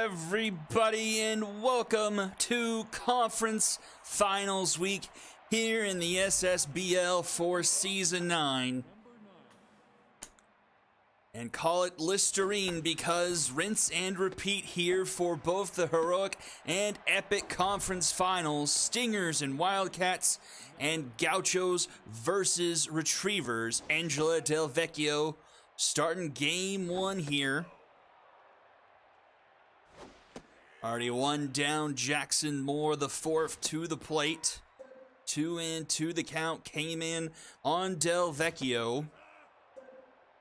everybody, and welcome to Conference Finals Week here in the Ssbl for Season 9. And call it Listerine because rinse and repeat here for both the Heroic and Epic Conference Finals. Stingers and Wildcats and Gauchos versus Retrievers. Angela Del Vecchio starting game one here. Already one down, Jackson Moore, the fourth to the plate. 2-2 the count came in on Del Vecchio.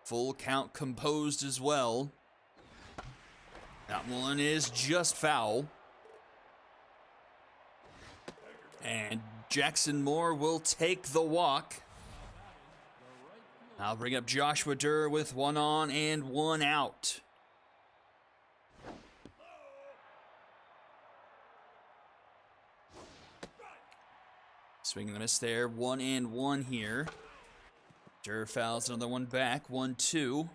Full count composed as well. That one is just foul. And Jackson Moore will take the walk. I'll bring up Joshua Durr with one on and one out. Swing and a miss there. 1-1 here. Durr fouls another one back. 1-2.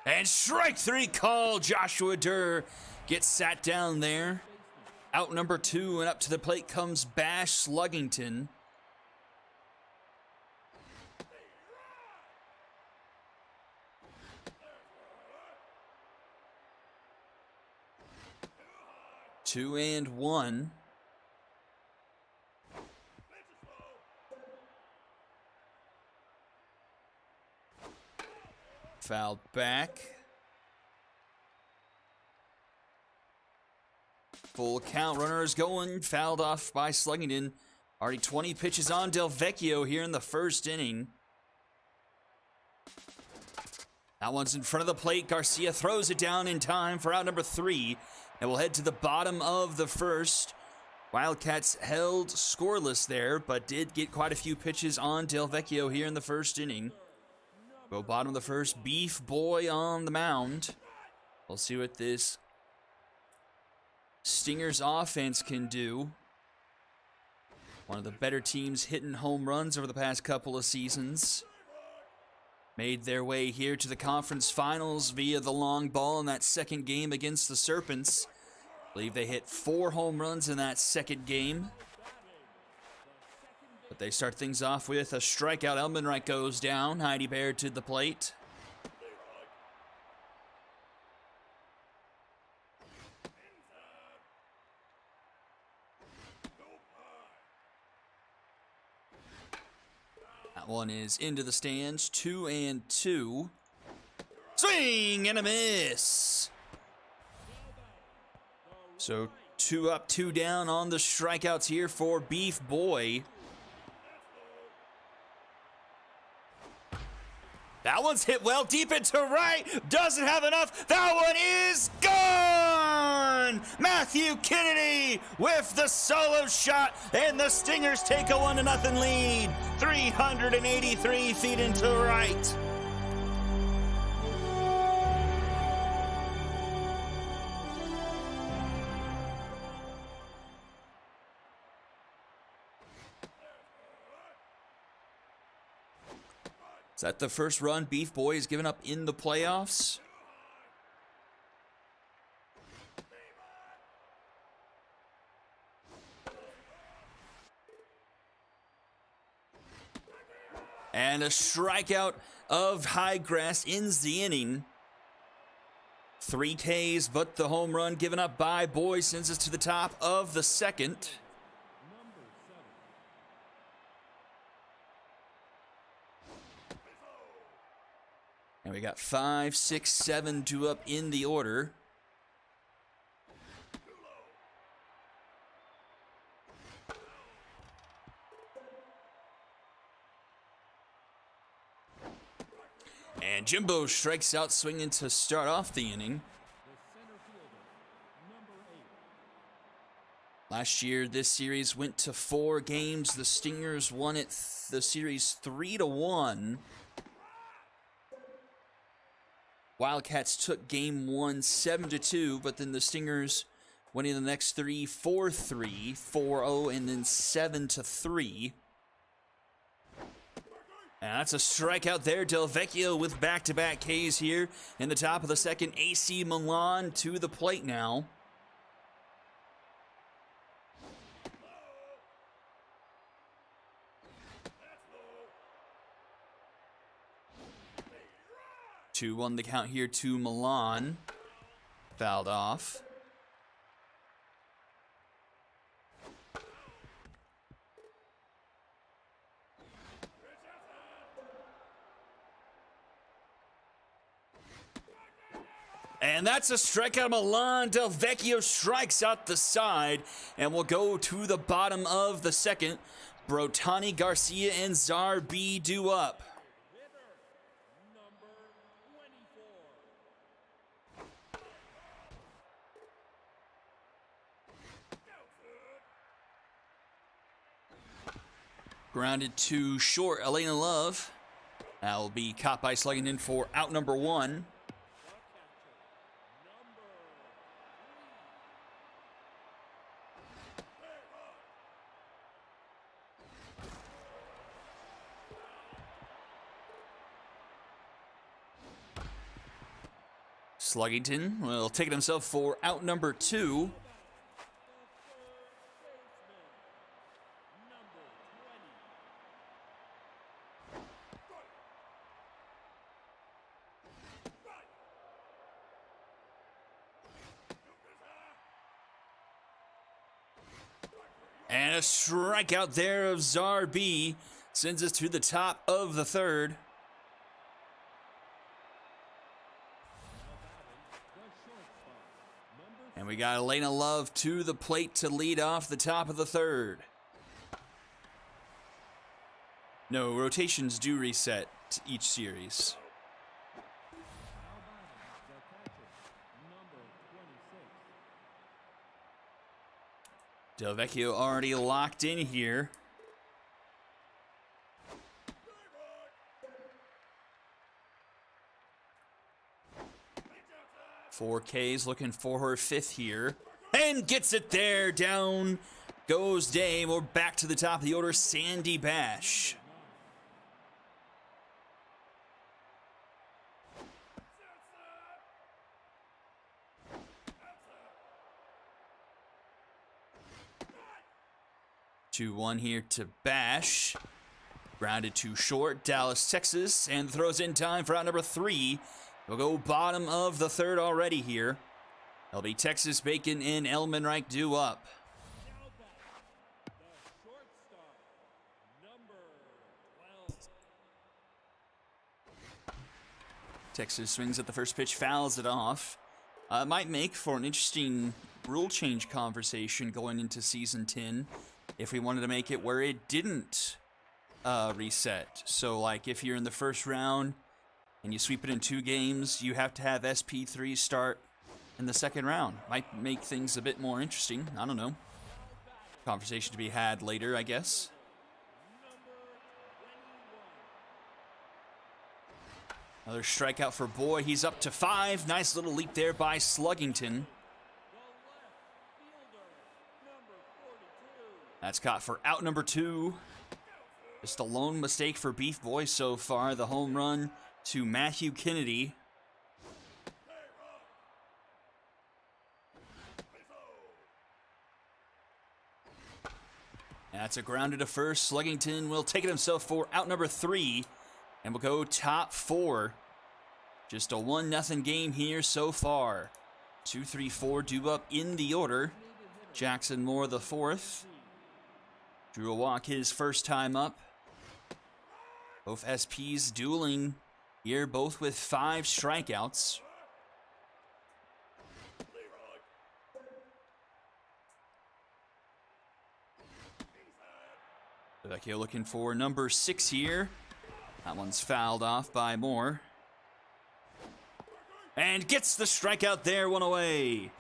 And strike three call. Joshua Durr gets sat down there. Out number 2 and up to the plate comes Bash Sluggington. Two and one. Fouled back. Full count, runners going, fouled off by Sluggington. Already 20 pitches on Del Vecchio here in the first inning. That one's in front of the plate. Garcia throws it down in time for out number 3. And we'll head to the bottom of the first. Wildcats held scoreless there, but did get quite a few pitches on Del Vecchio here in the first inning. Go bottom of the first, Beef Boy on the mound. We'll see what this Stingers offense can do. One of the better teams hitting home runs over the past couple of seasons. Made their way here to the conference finals via the long ball in that second game against the Serpents. I believe they hit 4 home runs in that second game. But they start things off with a strikeout. Elmenreich goes down. Heidi Baird to the plate. One is into the stands, 2-2. Swing and a miss. So 2 up, 2 down on the strikeouts here for Beef Boy. That one's hit well deep into right. Doesn't have enough. That one is gone. Matthew Kennedy with the solo shot, and the Stingers take a 1-0 lead. 383 feet into right. Is that the first run Beef Boy has given up in the playoffs? And a strikeout of Highgrass ends the inning. 3 Ks, but the home run given up by Boy sends us to the top of the second. And we got 5, 6, 7 due up in the order. And Jimbo strikes out swinging to start off the inning. Last year, this series went to 4 games. The Stingers won it the series 3-1. Wildcats took game 1 7-2, but then the Stingers winning the next 3 4-3, 4-0, and then 7-3. And that's a strikeout there. Del Vecchio with back-to-back Ks here in the top of the second. AC Milan to the plate now. Two on the count here to Milan. Fouled off. And that's a strikeout. Milan. Del Vecchio strikes out the side. And we'll go to the bottom of the second. Brotani, Garcia, and Ssbl due up. Grounded to short, Elena Love. That will be caught by Sluggington for out number 1. Sluggington will take it himself for out number 2. And a strikeout there of Ssbl sends us to the top of the third. And we got Elena Love to the plate to lead off the top of the third. No, rotations do reset each series. Del Vecchio already locked in here. Four Ks looking for her 5th here. And gets it there. Down goes Dame. We're back to the top of the order. Sandy Bash. 2-1 here to Bash. Grounded to short. Dallas, Texas. And throws in time for out number 3. We'll go bottom of the third already here. It'll be Texas, Bacon, and Elmenreich due up. Texas swings at the first pitch, fouls it off. Might make for an interesting rule change conversation going into Season 10 if we wanted to make it where it didn't reset. So, like, if you're in the first round and you sweep it in 2 games, you have to have SP3 start in the second round. Might make things a bit more interesting. I don't know. Conversation to be had later, I guess. Another strikeout for Boy. He's up to 5. Nice little leap there by Sluggington. That's caught for out number 2. Just a lone mistake for Beef Boy so far. The home run to Matthew Kennedy. That's a grounded to first. Sluggington will take it himself for out number 3. And we'll go top 4. Just a 1-0 game here so far. 2, 3, 4 due up in the order. Jackson Moore the 4th. Drew a walk his first time up. Both SPs dueling here, both with 5 strikeouts. Vecchio looking for number 6 here. That one's fouled off by Moore. And gets the strikeout there, 1 away.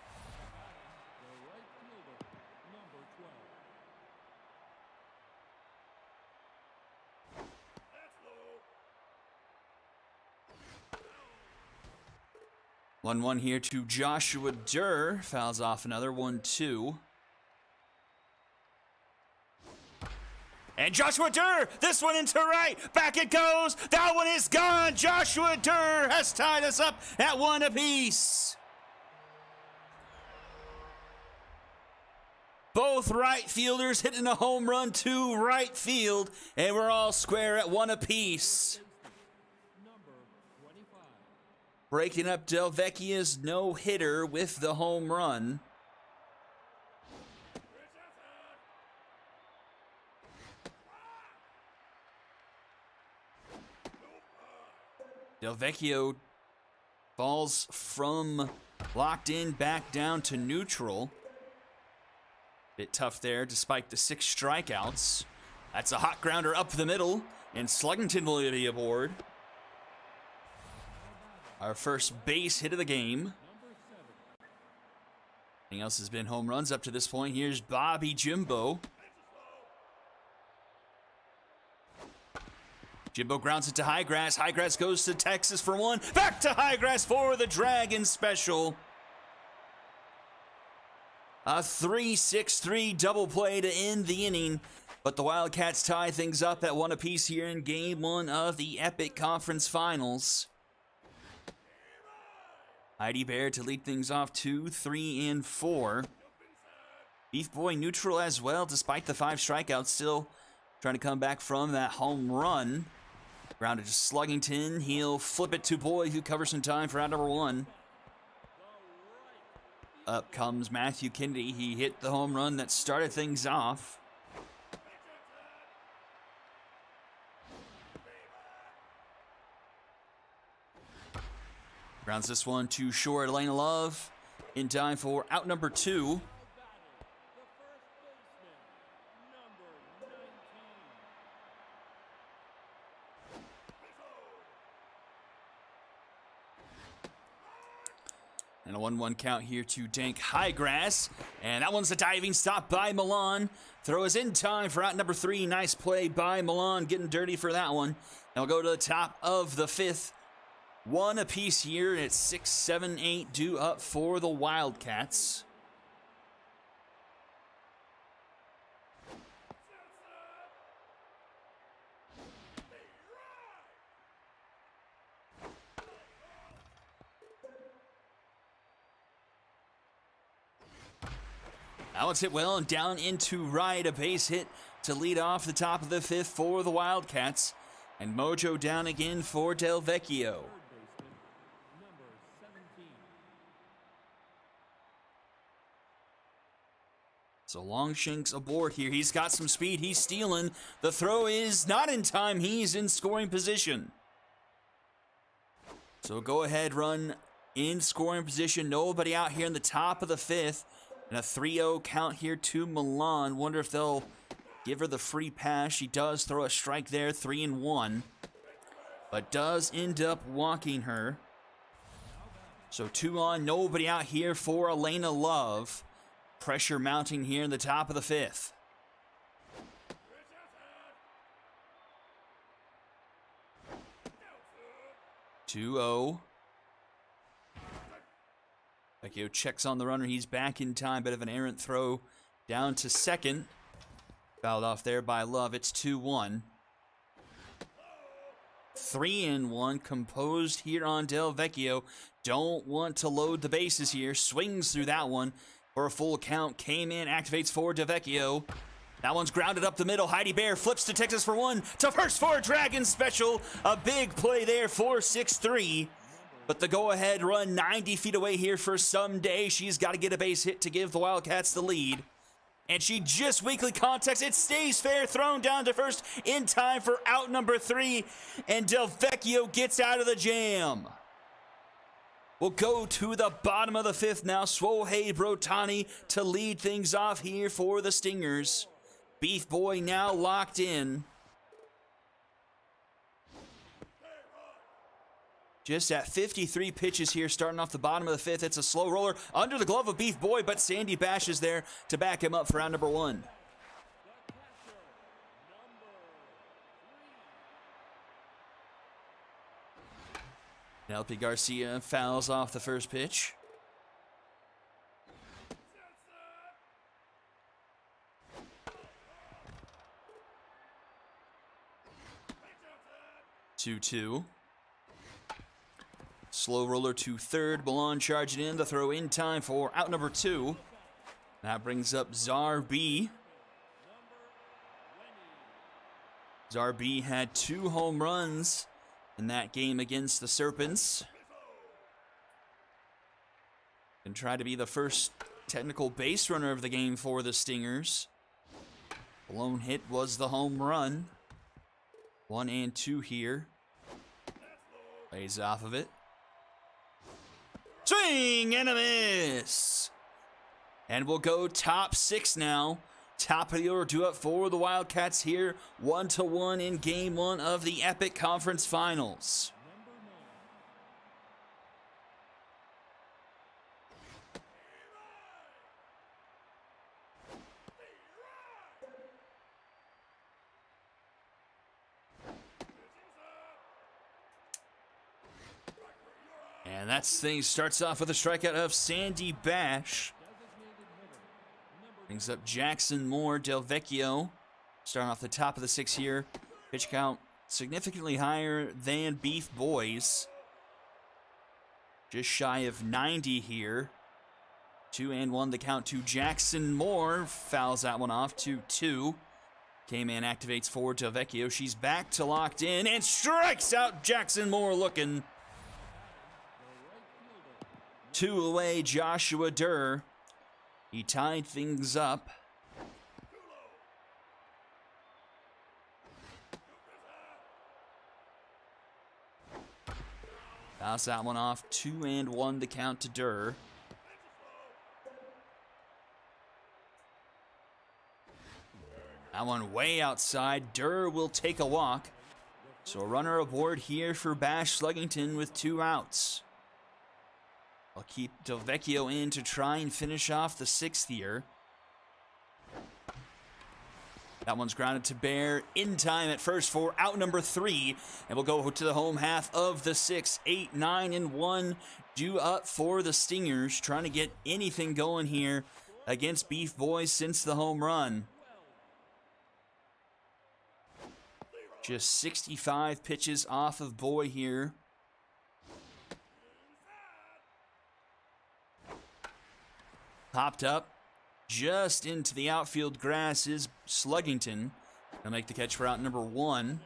1-1 here to Joshua Durr. Fouls off another 1-2. And Joshua Durr, this one into right. Back it goes. That one is gone. Joshua Durr has tied us up at 1 apiece. Both right fielders hitting a home run to right field, and we're all square at 1 apiece. Breaking up Delvecchia's no-hitter with the home run. Delvecchio falls from locked in back down to neutral. Bit tough there despite the 6 strikeouts. That's a hot grounder up the middle, and Sluggington will be aboard. Our first base hit of the game. Anything else has been home runs up to this point. Here's Bobby Jimbo. Jimbo grounds it to Highgrass. Highgrass goes to Texas for 1. Back to Highgrass for the Dragon special. A 3-6-3 double play to end the inning. But the Wildcats tie things up at 1 apiece here in Game 1 of the Epic Conference Finals. Heidi Bear to lead things off 2, 3, and 4. Beef Boy neutral as well, despite the 5 strikeouts. Still trying to come back from that home run. Grounded to Sluggington. He'll flip it to Boy, who covers some time for out number 1. Up comes Matthew Kennedy. He hit the home run that started things off. Grounds this one to short. Elena Love in time for out number 2. And a 1-1 count here to Dank Highgrass. And that one's a diving stop by Milan. Throw is in time for out number 3. Nice play by Milan, getting dirty for that one. And we'll go to the top of the 5th. 1 apiece here, and it's 6, 7, 8 due up for the Wildcats. That one's hit well and down into right. A base hit to lead off the top of the 5th for the Wildcats. And Mojo down again for Delvecchio. So Longshanks aboard here. He's got some speed. He's stealing. The throw is not in time. He's in scoring position. So go ahead, run in scoring position. Nobody out here in the top of the 5th. And a 3-0 count here to Milan. Wonder if they'll give her the free pass. She does throw a strike there, 3-1. But does end up walking her. So 2 on, nobody out here for Elena Love. Pressure mounting here in the top of the 5th. Two-0. Vecchio checks on the runner. He's back in time. Bit of an errant throw down to second. Fouled off there by Love. It's 2-1. 3-1. Composed here on Delvecchio. Don't want to load the bases here. Swings through that one for a full count. Came in, activates for Delvecchio. That one's grounded up the middle. Heidi Bear flips to Texas for 1. To first for a Dragon special. A big play there for 6-3. But the go-ahead run 90 feet away here for Someday. She's got to get a base hit to give the Wildcats the lead. And she just weakly contacts. It stays fair. Thrown down to first in time for out number 3. And Delvecchio gets out of the jam. We'll go to the bottom of the 5th now. Swohei Brotani to lead things off here for the Stingers. Beef Boy now locked in. Just at 53 pitches here, starting off the bottom of the 5th. It's a slow roller under the glove of Beef Boy, but Sandy Bash is there to back him up for round number 1. LP Garcia fouls off the first pitch. Two. Slow roller to third. Milan charging in. The throw in time for out number 2. That brings up Ssbl. Ssbl had 2 home runs in that game against the Serpents. And try to be the first technical base runner of the game for the Stingers. The lone hit was the home run. 1 and 2 here. Lays off of it. Swing and a miss. And we'll go top 6 now. Top of the order, 2 up for the Wildcats here. 1-1 in game 1 of the Epic Conference Finals. And that thing starts off with a strikeout of Sandy Bash. Brings up Jackson Moore, Del Vecchio. Starting off the top of the 6 here. Pitch count significantly higher than Beef Boys. Just shy of 90 here. 2-1 the count to Jackson Moore. Fouls that one off, 2-2. K-Man activates forward Del Vecchio. She's back to locked in and strikes out Jackson Moore looking. 2 away, Joshua Durr. He tied things up. Pass that one off. 2-1 the count to Durr. That one way outside. Durr will take a walk. So a runner aboard here for Bash Sluggington with 2 outs. I'll keep Del Vecchio in to try and finish off the 6th here. That one's grounded to Bear in time at first for out number 3. And we'll go to the home half of the 6th. 8, 9, and 1 due up for the Stingers. Trying to get anything going here against Beef Boys since the home run. Just 65 pitches off of Boy here. Popped up just into the outfield grass is Sluggington. He'll make the catch for out number 1.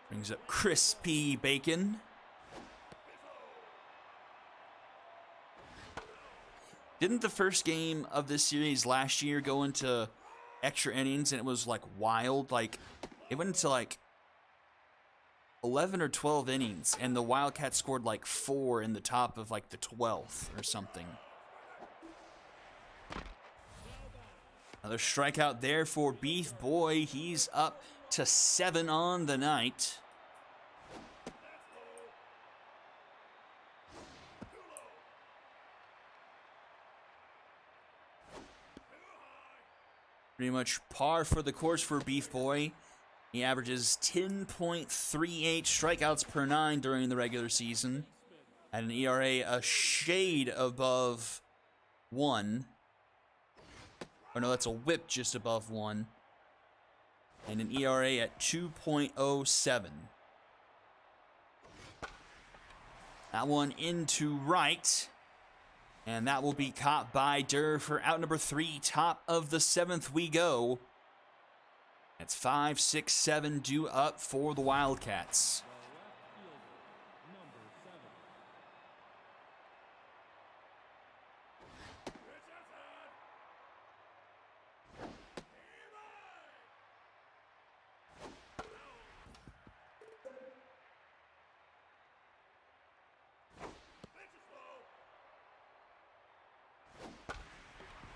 Brings up Crispy Bacon. Didn't the first game of this series last year go into extra innings and it was like wild? Like it went into like 11 or 12 innings, and the Wildcats scored like 4 in the top of like the 12th or something. Another strikeout there for Beef Boy. He's up to 7 on the night. Pretty much par for the course for Beef Boy. He averages 10.38 strikeouts per 9 during the regular season. At an ERA a shade above 1. Or no, that's a whip just above 1. And an ERA at 2.07. That one into right. And that will be caught by Durr for out number 3. Top of the 7th we go. It's 5, 6, 7 due up for the Wildcats.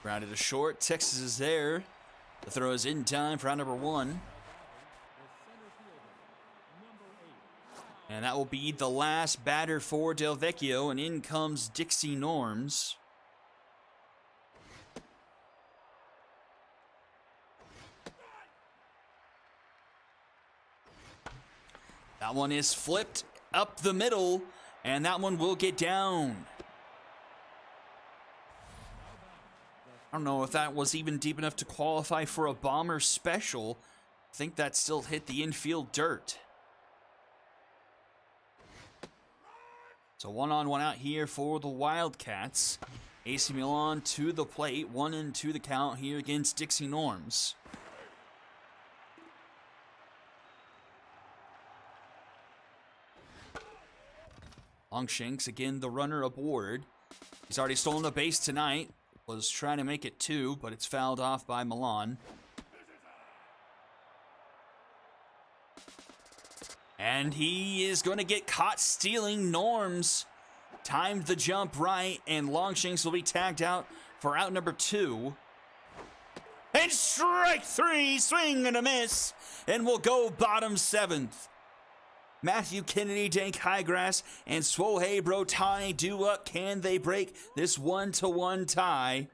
Grounded to short. Texas is there. The throw is in time for out number 1. And that will be the last batter for Del Vecchio. And in comes Dixie Norms. That one is flipped up the middle, and that one will get down. I don't know if that was even deep enough to qualify for a bomber special. I think that still hit the infield dirt. So 1-on-1 out here for the Wildcats. AC Milan to the plate, 1-2 the count here against Dixie Norms. Longshanks, again, the runner aboard. He's already stolen the base tonight. Was trying to make it 2, but it's fouled off by Milan. And he is going to get caught stealing. Norms timed the jump right, and Longshanks will be tagged out for out number 2. And strike 3, swing and a miss, and we'll go bottom 7th. Matthew Kennedy, Dank Highgrass, and Swohei Brotani do up. Can they break this 1-1 tie?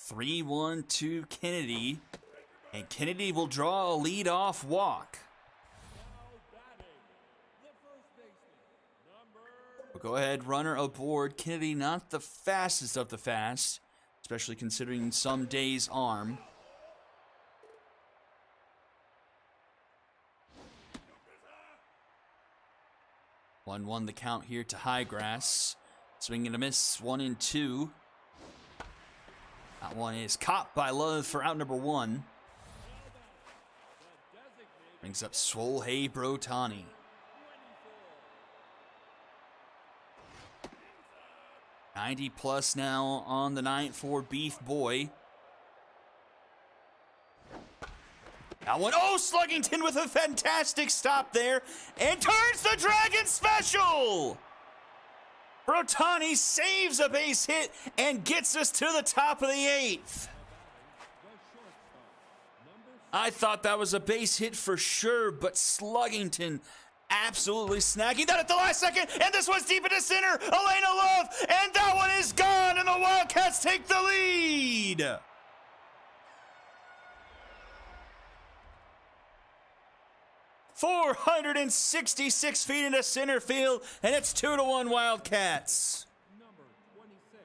3-1 to Kennedy, and Kennedy will draw a lead-off walk. We'll go ahead, runner aboard. Kennedy not the fastest of the fast, especially considering some days' arm. One the count here to Highgrass. Swing and a miss, 1-2. That one is caught by Love for out number 1. Brings up Swohei Brotani. +90 now on the night for Beef Boy. That one, oh, Sluggington with a fantastic stop there and turns the Dragon special! Brotani saves a base hit and gets us to the top of the 8th. I thought that was a base hit for sure, but Sluggington absolutely snagging that at the last second, and this one's deep into center. Elena Love, and that one is gone, and the Wildcats take the lead. .466 feet into center field, and it's 2-1 Wildcats. Number 26.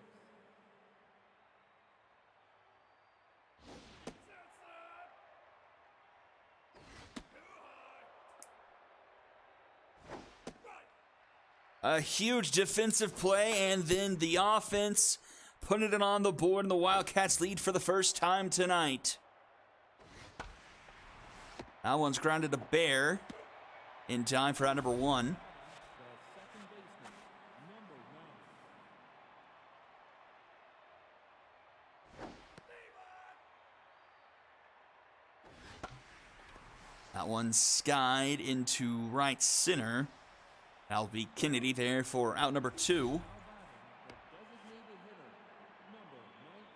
A huge defensive play, and then the offense putting it on the board, and the Wildcats lead for the first time tonight. That one's grounded to Bear in time for out number 1. The second baseman, number 9. That one's skied into right center. That'll be Kennedy there for out number 2. The designated hitter, number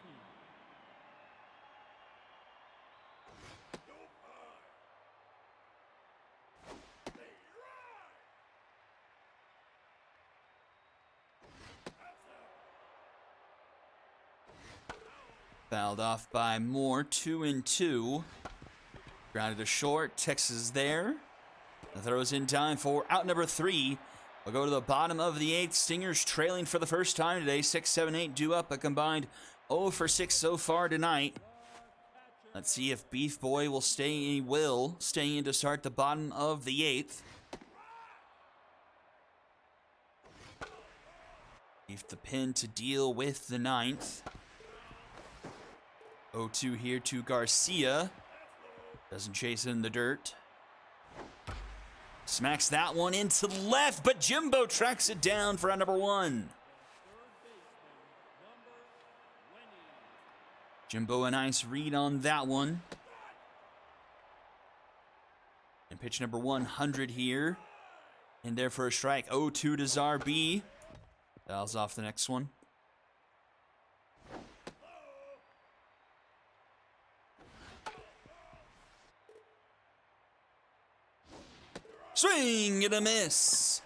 19. Fouled off by Moore, 2-2. Grounded to short, Texas there. The throw's in time for out number 3. We'll go to the bottom of the 8th. Stingers trailing for the first time today. 6, 7, 8 due up a combined 0 for 6 so far tonight. Let's see if Beef Boy will stay in to start the bottom of the 8th. Beef the pin to deal with the 9th. 0-2 here to Garcia. Doesn't chase in the dirt. Smacks that one into left, but Jimbo tracks it down for out number 1. Jimbo, a nice read on that one. And pitch number 100 here. In there for a strike. 0-2 to Zarbi. Fouls off the next one. Swing and a miss.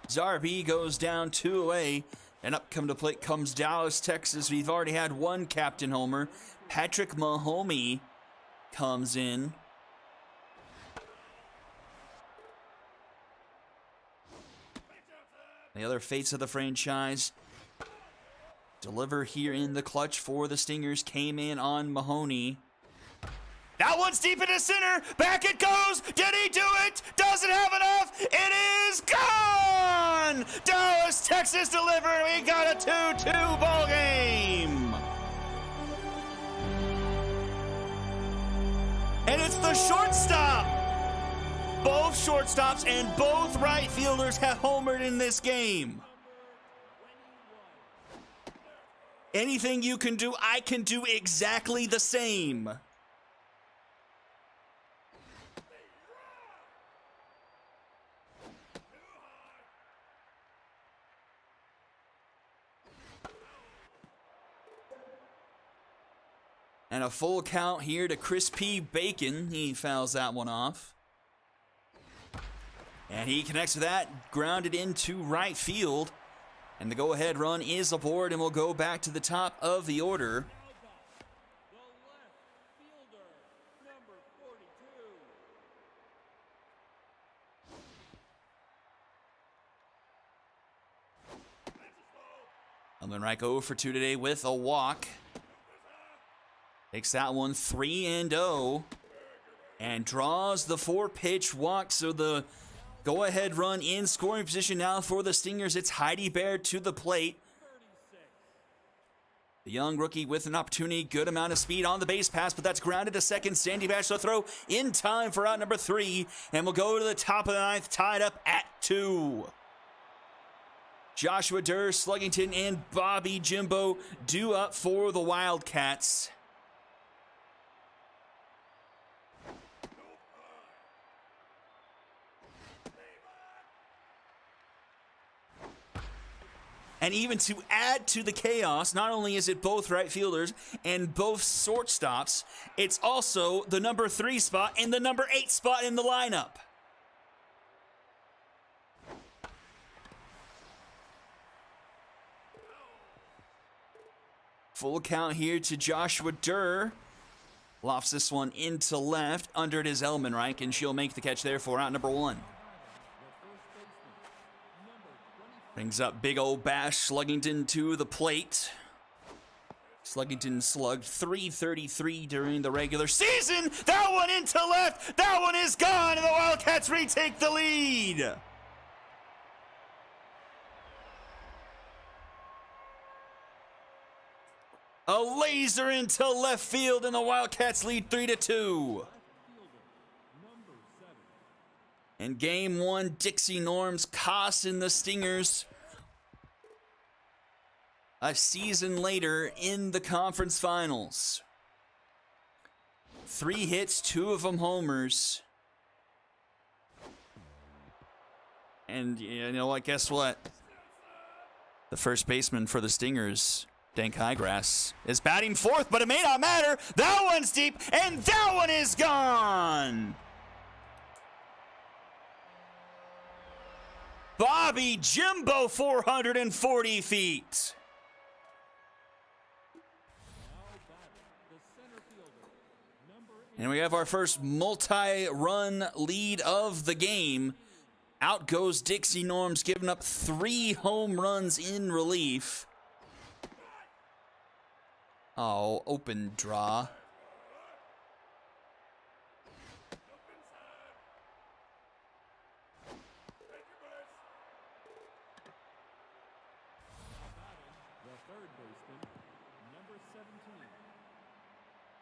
Zarby goes down 2 away. And up come to plate comes Dallas, Texas. We've already had one captain homer. Patrick Mahomey comes in. The other fates of the franchise deliver here in the clutch for the Stingers. Came in on Mahoney. That one's deep into center. Back it goes. Did he do it? Doesn't have enough. It is gone. Dallas, Texas delivered. We got a 2-2 ball game. And it's the shortstop. Both shortstops and both right fielders have homered in this game. Anything you can do, I can do exactly the same. And a full count here to Chris P. Bacon. He fouls that one off. And he connects with that, grounded into right field. And the go-ahead run is aboard, and we'll go back to the top of the order. The left fielder, number 42. Elman Reich 0 for 2 today with a walk. Takes that one 3-0. And draws the 4-pitch walk, so the go-ahead run in scoring position now for the Stingers. It's Heidi Bear to the plate. 36. The young rookie with an opportunity, good amount of speed on the base pass, but that's grounded to second. Sandy Bash to throw in time for out number 3, and we'll go to the top of the 9th, tied up at 2. Joshua Durr, Sluggington, and Bobby Jimbo due up for the Wildcats. And even to add to the chaos, not only is it both right fielders and both shortstops, it's also the number 3 spot and the number 8 spot in the lineup. Full count here to Joshua Durr. Lofts this one into left. Under it is Elmenreich, and she'll make the catch there for out number 1. Brings up big old Bash Sluggington to the plate. Sluggington slugged .333 during the regular season. That one into left. That one is gone, and the Wildcats retake the lead. A laser into left field, and the Wildcats lead 3-2. In game 1, Dixie Norms costing the Stingers a season later in the conference finals. 3 hits, 2 of them homers. And you know what? Guess what? The first baseman for the Stingers, Dank Highgrass, is batting 4th, but it may not matter. That one's deep, and that one is gone. Bobby Jimbo, 440 feet. And we have our first multi-run lead of the game. Out goes Dixie Norms, giving up 3 home runs in relief. Oh, open draw.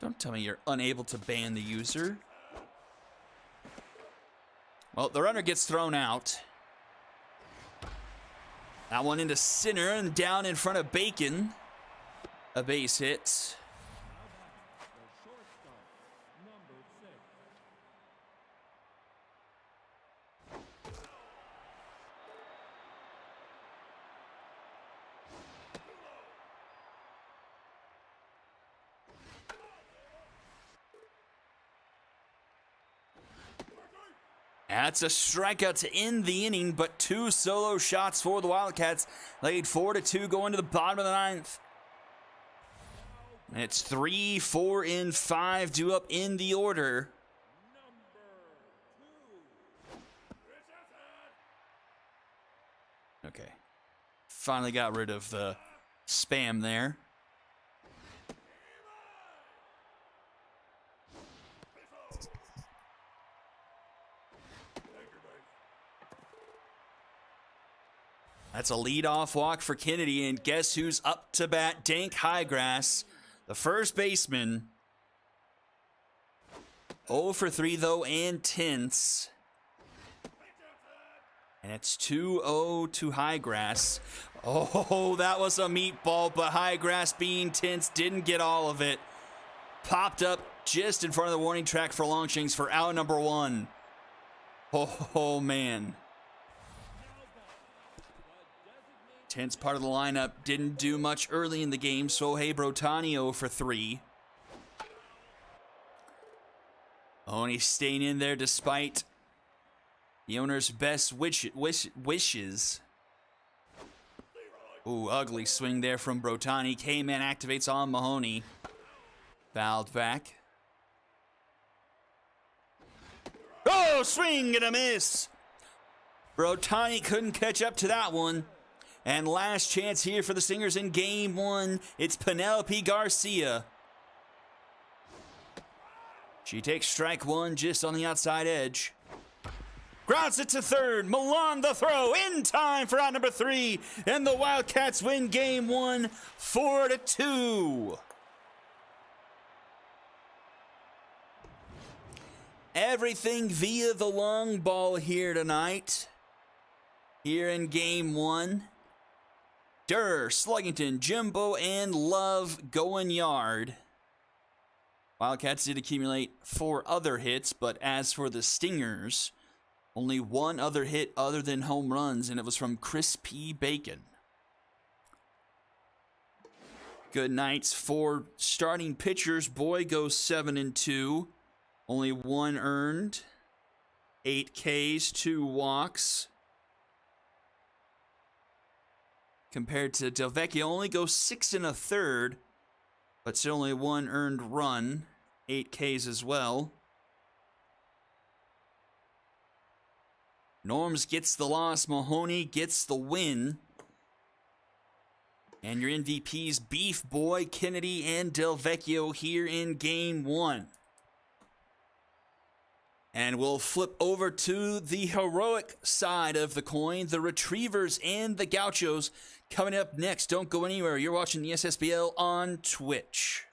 Don't tell me you're unable to ban the user. Well, the runner gets thrown out. That one into center and down in front of Bacon. A base hit. That's a strikeout to end the inning, but 2 solo shots for the Wildcats. Laid 4-2 going to the bottom of the 9th. And it's 3, 4, and 5 due up in the order. Okay. Finally got rid of the spam there. That's a leadoff walk for Kennedy, and guess who's up to bat? Dank Highgrass, the first baseman. 0 for 3 though, and tense. And it's 2-0 to Highgrass. Oh, that was a meatball, but Highgrass, being tense, didn't get all of it. Popped up just in front of the warning track for Longshanks for out number 1. Oh man. Tense part of the lineup, didn't do much early in the game. Sohei Brotani 0 for 3. Oh, and he's staying in there despite the owner's best wishes. Ooh, ugly swing there from Brotani. K-Man activates on Mahoney. Fouled back. Oh, swing and a miss. Brotani couldn't catch up to that one. And last chance here for the Stingers in game 1. It's Penelope Garcia. She takes strike 1 just on the outside edge. Grounds it to third. Milan the throw in time for out number 3. And the Wildcats win game 1, 4-2. Everything via the long ball here tonight. Here in game 1. Durr, Sluggington, Jimbo, and Love going yard. Wildcats did accumulate 4 other hits, but as for the Stingers, only 1 other hit other than home runs, and it was from Chris P. Bacon. Good nights for starting pitchers. Boy goes 7-2. Only 1 earned. 8 Ks, 2 walks. Compared to Delvecchio, only goes 6 1/3, but still only 1 earned run, 8 Ks as well. Norms gets the loss, Mahoney gets the win. And your MVPs, Beef Boy, Kennedy, and Delvecchio here in game 1. And we'll flip over to the heroic side of the coin, the Retrievers and the Gauchos. Coming up next, don't go anywhere. You're watching the Ssbl on Twitch.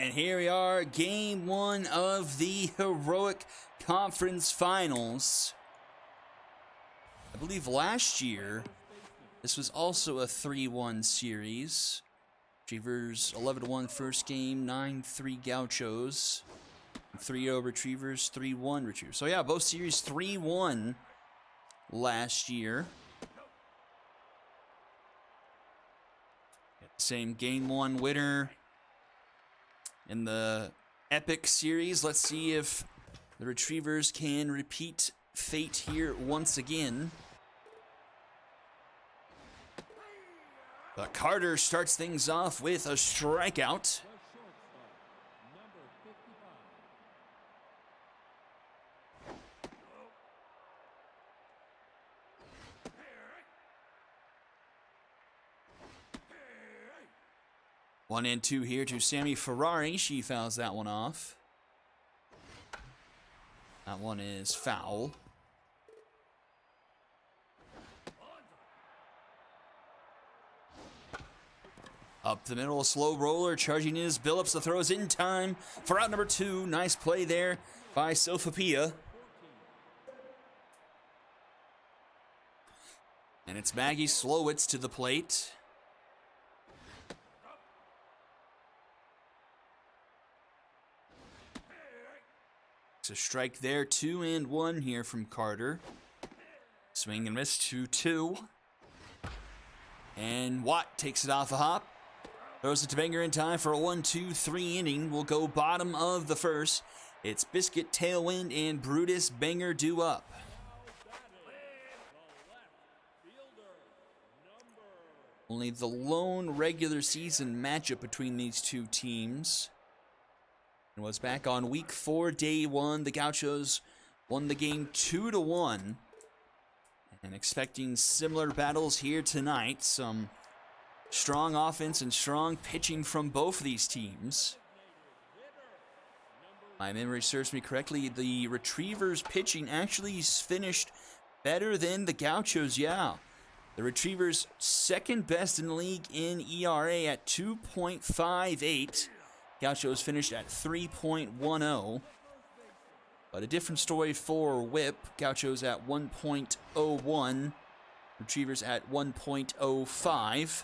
And here we are, game one of the Heroic Conference Finals. I believe last year, this was also a 3-1 series. Retrievers 11-1 first game, 9-3 Gauchos. 3-0 Retrievers, 3-1 Retrievers. So yeah, both series 3-1 last year. Same game one winner in the Epic series. Let's see if the Retrievers can repeat fate here once again. But Carter starts things off with a strikeout. 1-2 here to Sammy Ferrari. She fouls that one off. That one is foul. Up the middle, a slow roller, charging is Billups. The throw is in time for out number 2. Nice play there by Ssbl. And it's Maggie Slowitz to the plate. It's a strike there, 2-1 here from Carter. Swing and miss, 2-2. And Watt takes it off a hop. Throws it to Banger in time for a 1-2-3 inning. We'll go bottom of the first. It's Biscuit, Tailwind, and Brutus. Banger due up. Only the lone regular season matchup between these two teams. And was back on week 4, day 1. The Gauchos won the game 2-1. And expecting similar battles here tonight. Some strong offense and strong pitching from both of these teams. My memory serves me correctly, the Retrievers pitching actually finished better than the Gauchos, yeah. The Retrievers second best in the league in ERA at 2.58. Gauchos finished at 3.10. But a different story for WHIP. Gauchos at 1.01. Retrievers at 1.05.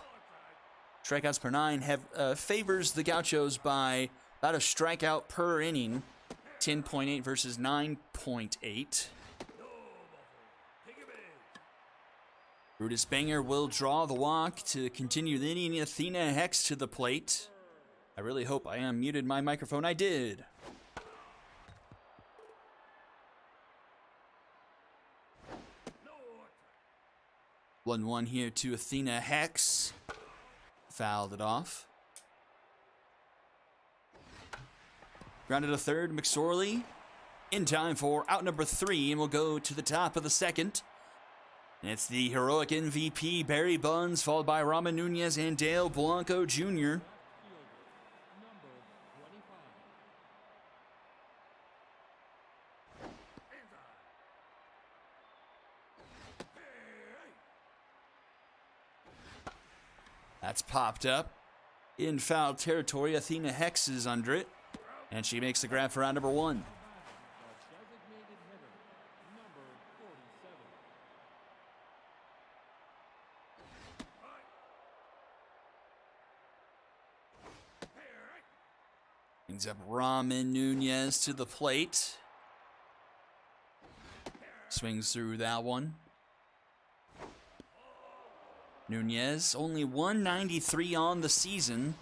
Strikeouts per 9 favors the Gauchos by about a strikeout per inning. 10.8 versus 9.8. Brutus Banger will draw the walk to continue the inning. Athena Hex to the plate. I really hope I unmuted my microphone. I did. One 1 here to Athena Hex. Fouled it off. Grounded to third, McSorley. In time for out number 3, and we'll go to the top of the second. And it's the Heroic MVP, Barry Buns, followed by Ramen Nunez and Dale Blanco Jr. That's popped up. In foul territory, Athena Hex is under it. And she makes the grab for round number 1. Brings up Ramen Nunez to the plate. Swings through that one. Nunez, only 193 on the season.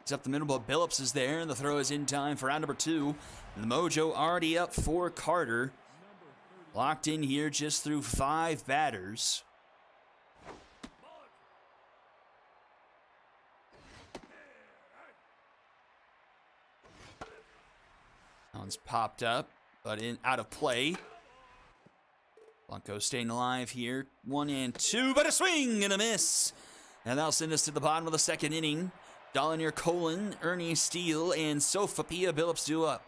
He's up the middle, but Billups is there, and the throw is in time for round number 2. And the mojo already up for Carter. Locked in here just through 5 batters. That one's popped up, but out of play. Blanco staying alive here. 1-2, but a swing and a miss. And that'll send us to the bottom of the second inning. Dollinger Colon, Ernie Steele, and Ssbl Billups due up.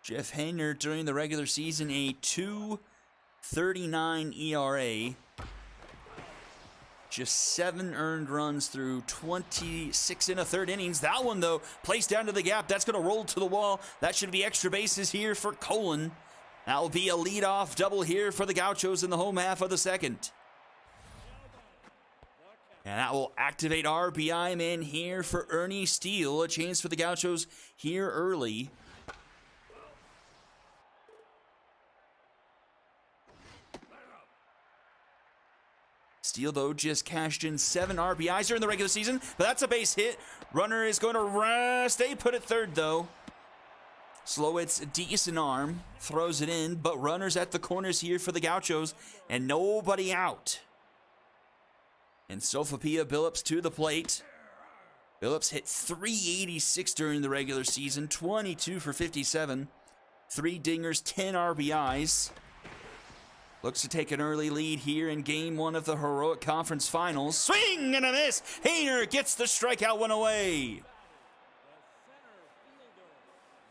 Jeff Hainer during the regular season, a 2.39 ERA. Just 7 earned runs through 26 1/3 innings. That one, though, placed down to the gap. That's going to roll to the wall. That should be extra bases here for Colin. That will be a leadoff double here for the Gauchos in the home half of the second. And that will activate RBI man here for Ernie Steele. A chance for the Gauchos here early. Steele, though, just cashed in 7 RBIs during the regular season, but that's a base hit. Runner is going to stay put at third, though. Slowitz, a decent arm, throws it in, but runners at the corners here for the Gauchos, and nobody out. And Sofapia Billups to the plate. Billups hit .386 during the regular season, 22 for 57, 3 dingers, 10 RBIs. Looks to take an early lead here in Game 1 of the Heroic Conference Finals. Swing and a miss! Hainer gets the strikeout one away.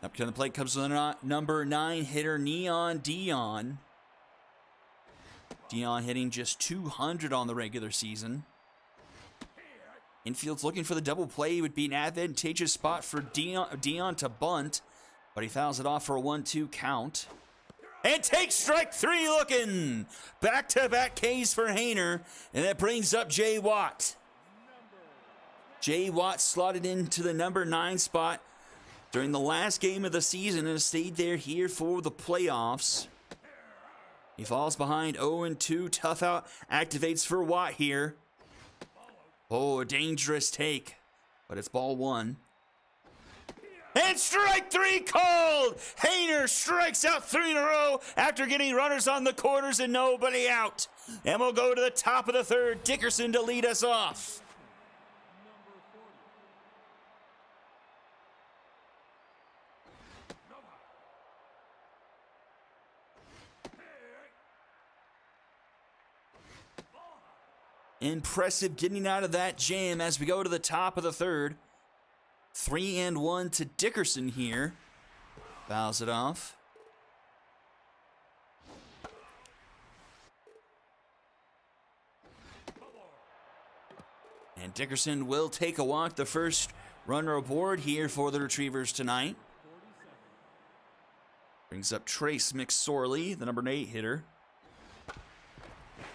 Up to the plate comes the number 9 hitter, Neon Dion. Dion hitting just 200 on the regular season. Infield's looking for the double play. It would be an advantageous spot for Dion to bunt, but he fouls it off for a 1-2 count. And takes strike 3 looking. Back-to-back Ks for Hainer, and that brings up Jay Watt. Jay Watt slotted into the number 9 spot during the last game of the season and stayed there here for the playoffs. He falls behind 0-2. Tough out activates for Watt here. Oh, a dangerous take, but it's ball 1. And strike 3 called! Hainer strikes out 3 in a row after getting runners on the corners and nobody out. And we'll go to the top of the third. Dickerson to lead us off. Impressive getting out of that jam as we go to the top of the third. 3-1 to Dickerson here. Fouls it off. And Dickerson will take a walk, the first runner aboard here for the Retrievers tonight. Brings up Trace McSorley, the number 8 hitter.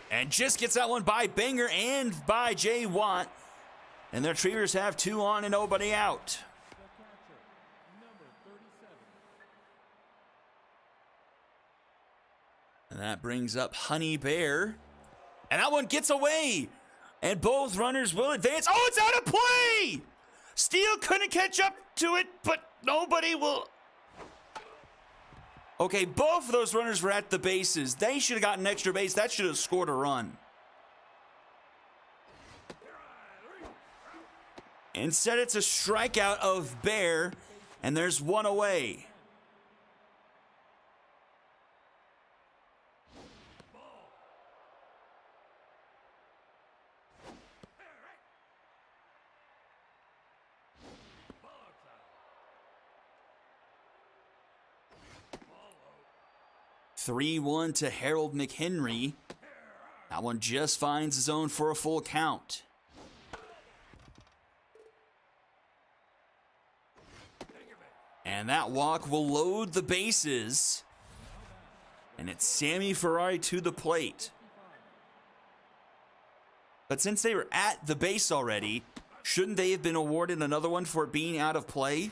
And just gets that one by Banger and by Jay Watt. And the Retrievers have 2 on and nobody out. And that brings up Honey Bear. And that one gets away. And both runners will advance. Oh, it's out of play! Steele couldn't catch up to it, but nobody will. Okay, both of those runners were at the bases. They should have gotten an extra base. That should have scored a run. Instead, it's a strikeout of Bear, and there's 1 away. (3-1) to Harold McHenry. That one just finds his own for a full count. And that walk will load the bases. And it's Sammy Ferrari to the plate. But since they were at the base already, shouldn't they have been awarded another one for being out of play?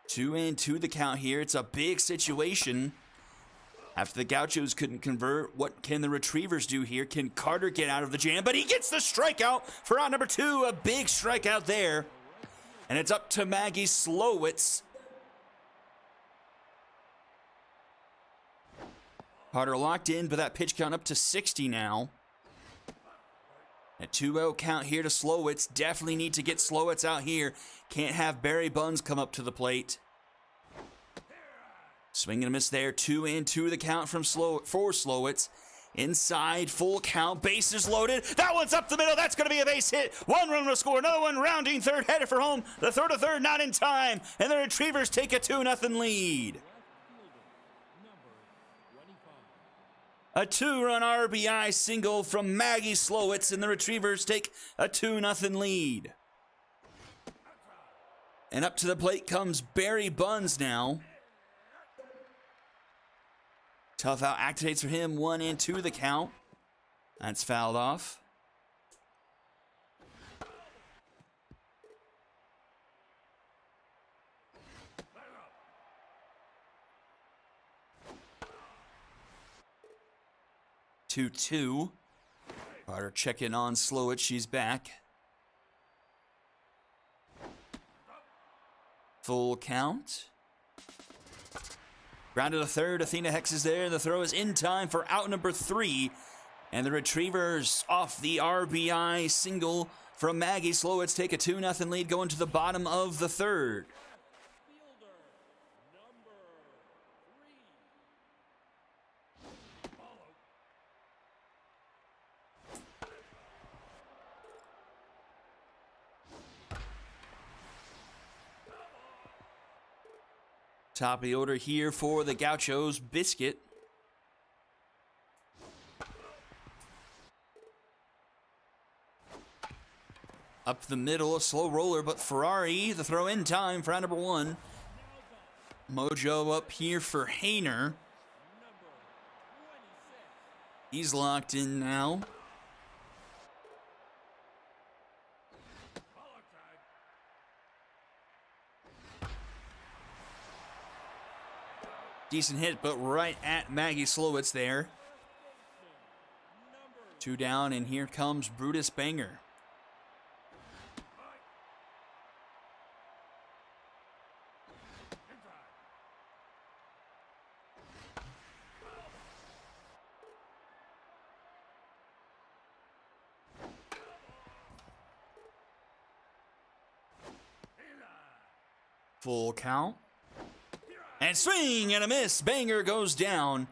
Two and two the count here. It's a big situation. After the Gauchos couldn't convert, what can the Retrievers do here? Can Carter get out of the jam? But he gets the strikeout for out number 2. A big strikeout there. And it's up to Maggie Slowitz. Carter locked in, but that pitch count up to 60 now. A 2-0 count here to Slowitz. Definitely need to get Slowitz out here. Can't have Barry Buns come up to the plate. Swing and a miss there. 2-2 the count from for Slowitz. Inside, full count, bases loaded. That one's up the middle. That's going to be a base hit. One run will score. Another one rounding third, headed for home. The throw to third, not in time. And the Retrievers take a 2-0 lead. A 2-run RBI single from Maggie Slowitz, and the Retrievers take a 2-0 lead. And up to the plate comes Barry Buns now. Tough out activates for him, 1-2 the count. That's fouled off. Two. Carter checking on Slowitz, she's back. Full count. Grounded to third, Athena Hex is there, and the throw is in time for out number 3. And the Retrievers off the RBI single from Maggie Slowitz take a 2-0 lead going to the bottom of the third. Top of the order here for the Gauchos, Biscuit. Up the middle, a slow roller, but Ferrari, the throw in time for out number 1. Mojo up here for Hayner. He's locked in now. Decent hit, but right at Maggie Slowitz there. 2 down, and here comes Brutus Banger. Full count. And swing and a miss. Banger goes down.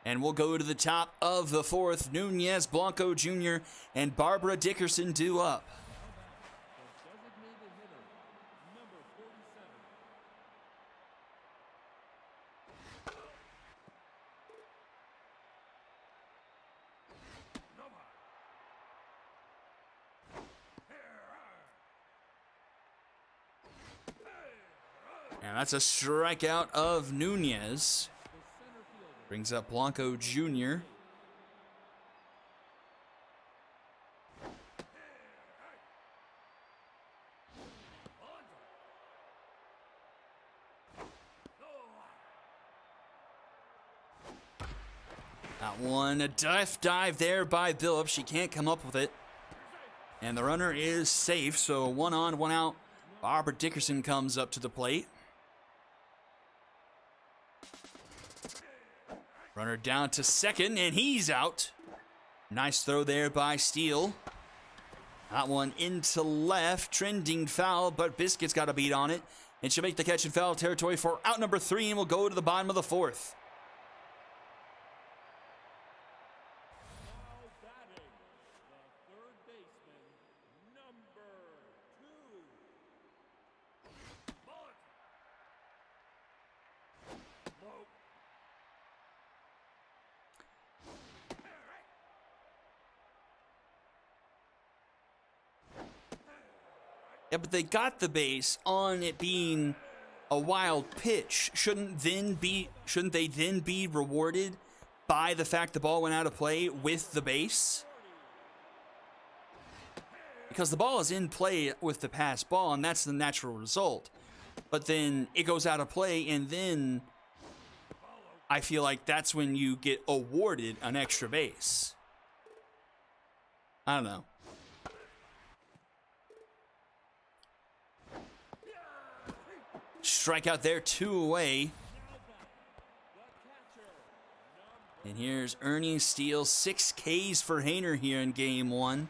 And we'll go to the top of the 4th. Nunez, Blanco Jr., and Barbara Dickerson due up. And that's a strikeout of Nunez. Brings up Blanco Jr. That one, a dive there by Billups. She can't come up with it. And the runner is safe, so 1 on, 1 out. Barbara Dickerson comes up to the plate. Runner down to second, and he's out. Nice throw there by Steele. That one into left, trending foul, but Biscuit's got a beat on it. And she'll make the catch in foul territory for out number 3, and we'll go to the bottom of the 4th. Now batting, the third baseman, number 2. Bullet. Low. Yeah, but they got the base on it being a wild pitch. Shouldn't they then be rewarded by the fact the ball went out of play with the base? Because the ball is in play with the pass ball, and that's the natural result. But then it goes out of play, and then I feel like that's when you get awarded an extra base. I don't know. Strikeout there, 2 away. And here's Ernie Steele, 6 Ks for Hayner here in game 1.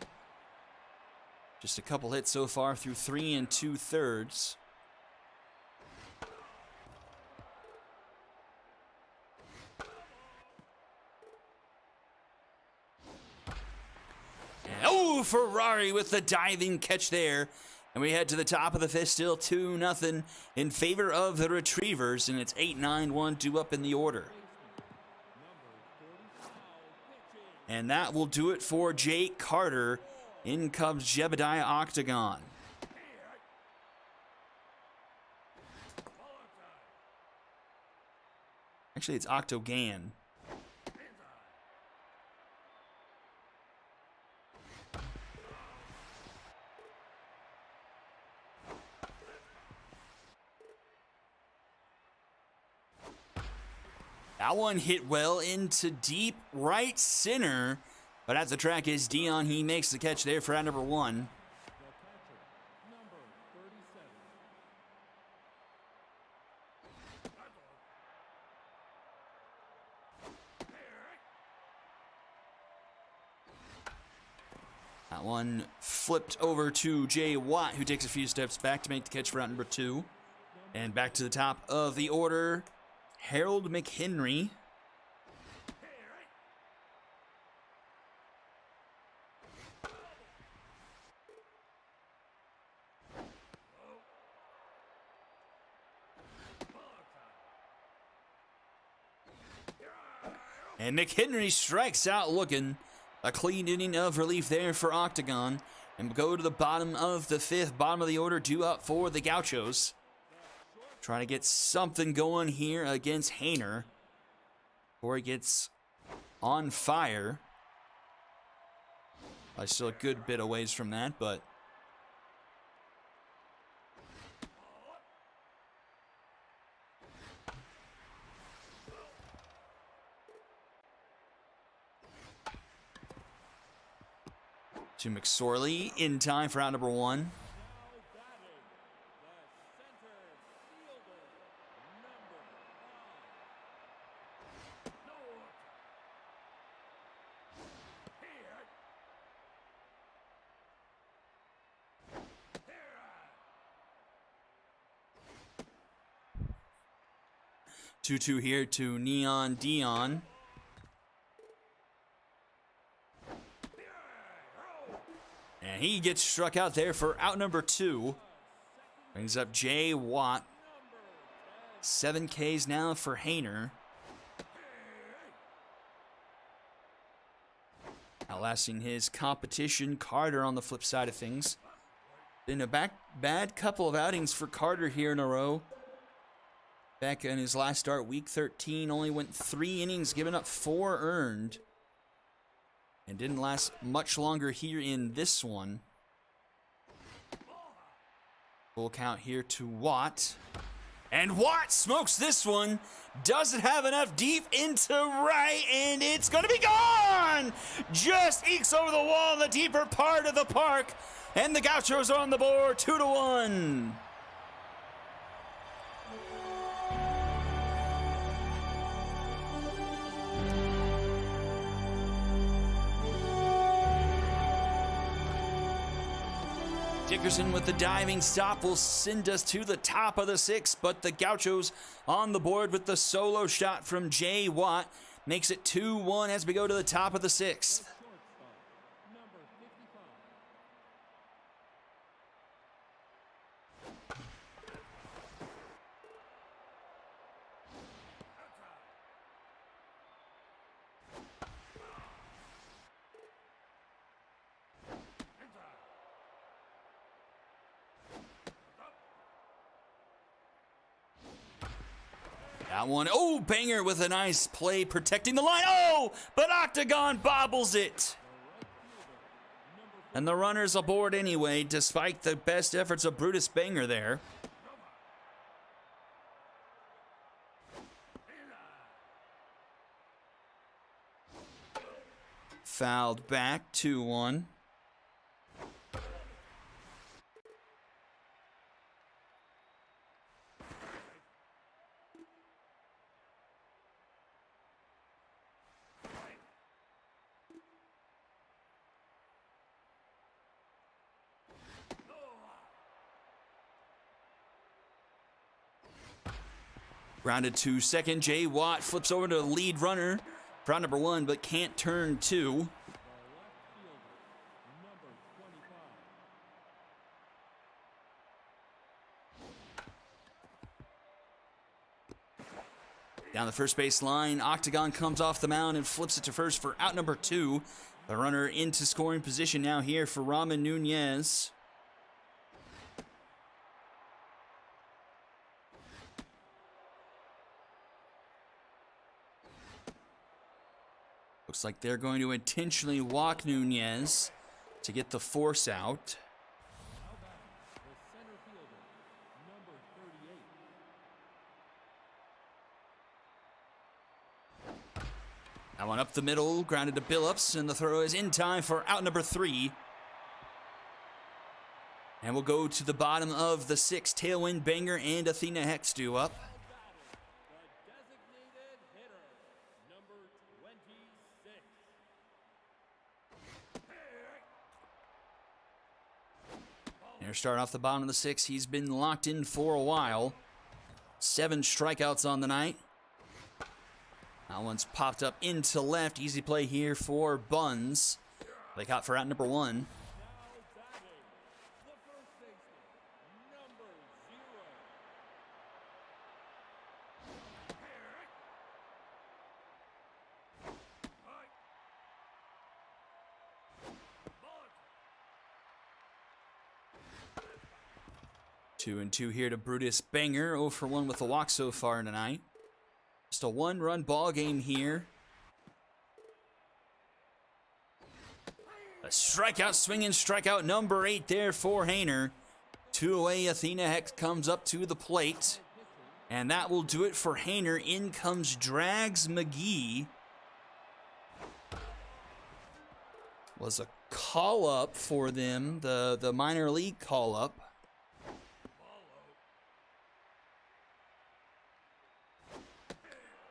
Just a couple hits so far through 3 2/3. Oh, Ferrari with the diving catch there. And we head to the top of the fifth, still 2-0 in favor of the Retrievers, and it's 8-9-1 due up in the order. And that will do it for Jake Carter. In comes Jebediah Octagon. Actually, it's Octogan. That one hit well into deep right center. But at the track is Dion. He makes the catch there for out number 1. That one flipped over to Jay Watt, who takes a few steps back to make the catch for out number 2. And back to the top of the order, Harold McHenry. And McHenry strikes out looking. A clean inning of relief there for Octagon. And go to the bottom of the fifth, bottom of the order, due up for the Gauchos. Trying to get something going here against Hayner before he gets on fire. Still a good bit of ways from that, but to McSorley in time for out number 1. Two here to Neon Dion. And he gets struck out there for out number 2. Brings up Jay Watt. 7 Ks now for Hayner. Outlasting his competition, Carter, on the flip side of things. Been a bad couple of outings for Carter here in a row. Back in his last start, week 13, only went 3 innings, giving up 4 earned. And didn't last much longer here in this one. Full count here to Watt. And Watt smokes this one. Doesn't have enough deep into right, and it's going to be gone! Just ekes over the wall in the deeper part of the park. And the Gauchos are on the board, 2-1. Dickerson with the diving stop will send us to the top of the 6th, but the Gauchos on the board with the solo shot from Jay Watt makes it 2-1 as we go to the top of the 6th. That one, oh, banger with a nice play protecting the line. Oh, but Octagon bobbles it. And the runner's aboard anyway, despite the best efforts of Brutus Banger there. Fouled back, 2-1. Grounded to second. Jay Watt flips over to the lead runner for out number 1, but can't turn 2. Down the first base line, Octagon comes off the mound and flips it to first for out number 2. The runner into scoring position now here for Ramen Nunez. Looks like they're going to intentionally walk Nunez to get the force out. That one up the middle, grounded to Billups, and the throw is in time for out number 3. And we'll go to the bottom of the 6th. Tailwind, Banger, and Athena Hex due up. They're starting off the bottom of the 6th. He's been locked in for a while. 7 strikeouts on the night. That one's popped up into left. Easy play here for Buns. They caught for out number 1. Two and two here to Brutus Banger. 0 for 1 with the walk so far tonight. Just a 1-run ball game here. A strikeout, swinging strikeout number 8 there for Hainer. 2 away, Athena Hex comes up to the plate. And that will do it for Hainer. In comes Drags McGee. Was a call-up for them, the minor league call-up.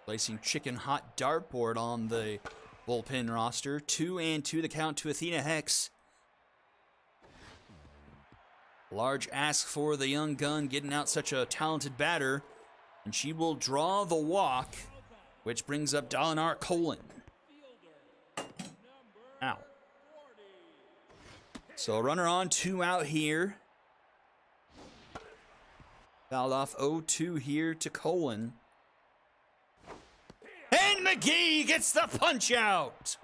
Placing chicken hot dartboard on the bullpen roster. 2-2 the count to Athena Hex. Large ask for the young gun getting out such a talented batter. And she will draw the walk, which brings up Dalinar Colon. Ow. So a runner on, 2 out here. Fouled off 0-2 here to Colon. And McGee gets the punch out.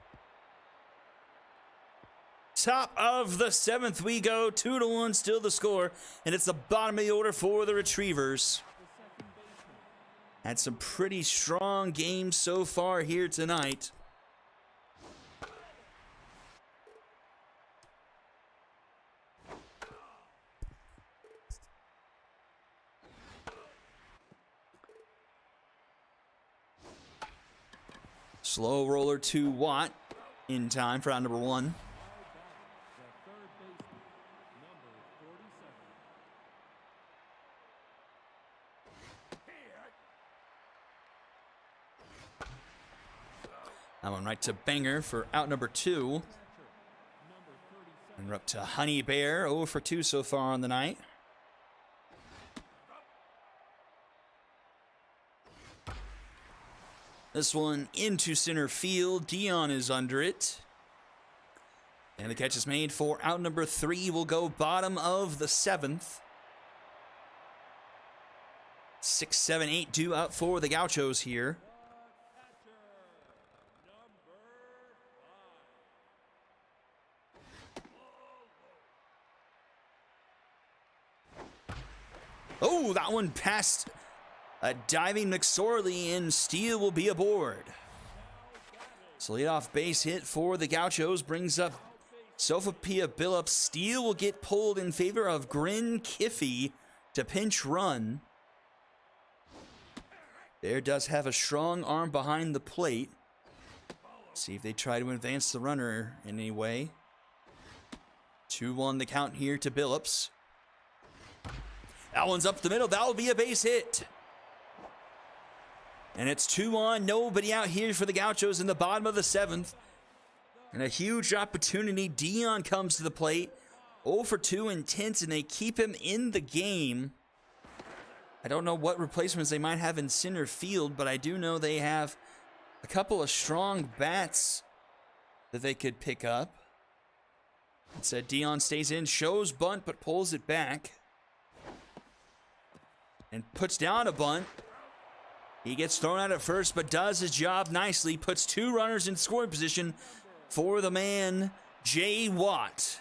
Top of the 7th we go. 2-1 still the score. And it's the bottom of the order for the Retrievers. Had some pretty strong games so far here tonight. Slow roller to Watt in time for out number 1. That one right to Banger for out number 2. And we're up to Honey Bear, 0 for 2 so far on the night. This one into center field. Dion is under it. And the catch is made for out number 3. Will go bottom of the 7th. 6, 7, 8 due out for the Gauchos here. Oh, that one passed a diving McSorley, and Steele will be aboard. So leadoff base hit for the Gauchos brings up Sophia Billups. Steele will get pulled in favor of Grin Kiffey to pinch run. Bear does have a strong arm behind the plate. See if they try to advance the runner in any way. 2-1 the count here to Billups. That one's up the middle. That will be a base hit. And it's 2-on, nobody out here for the Gauchos in the bottom of the 7th. And a huge opportunity. Dion comes to the plate. 0 for 2 intense, and they keep him in the game. I don't know what replacements they might have in center field, but I do know they have a couple of strong bats that they could pick up. Instead, Dion stays in, shows bunt, but pulls it back. And puts down a bunt. He gets thrown out at first, but does his job nicely. Puts two runners in scoring position for the man, Jay Watt.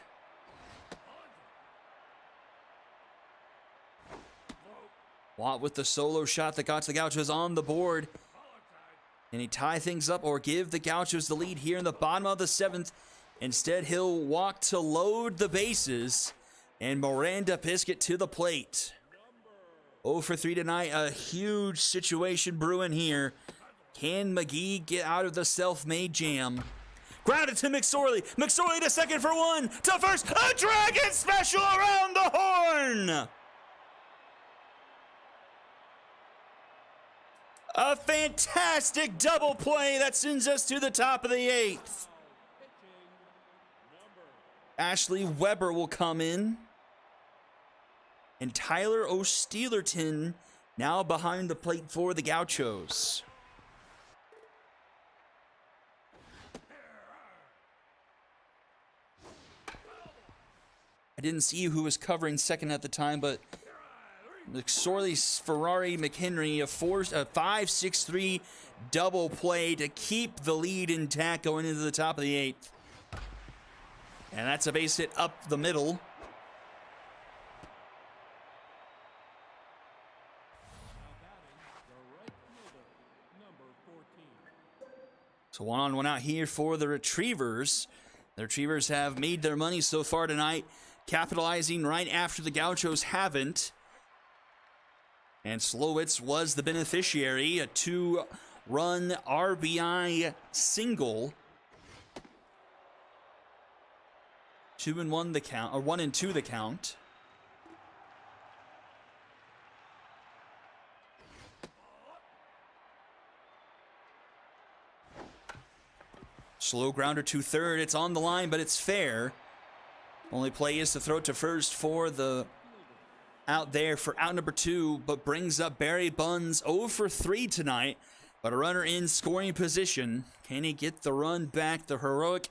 Watt with the solo shot that got the Gauchos on the board. And he tie things up or give the Gauchos the lead here in the bottom of the 7th. Instead, he'll walk to load the bases. And Miranda Piscott to the plate. 0 for 3 tonight. A huge situation brewing here. Can McGee get out of the self-made jam? Grounded to McSorley. McSorley to second for one. To first. A dragon special around the horn. A fantastic double play that sends us to the top of the 8th. Ashley Weber will come in. And Tyler O'Steelerton now behind the plate for the Gauchos. I didn't see who was covering second at the time, but McSorley, Ferrari, McHenry, a 5-6-3 double play to keep the lead intact going into the top of the 8th. And that's a base hit up the middle. So 1-on-1 out here for the Retrievers. The Retrievers have made their money so far tonight, capitalizing right after the Gauchos haven't. And Slowitz was the beneficiary, a 2-run RBI single. 2-1 the count, or 1-2 the count. Slow grounder to third. It's on the line, but it's fair. Only play is to throw it to first for the out there for out number 2, but brings up Barry Buns 0 for 3 tonight. But a runner in scoring position. Can he get the run back? The heroic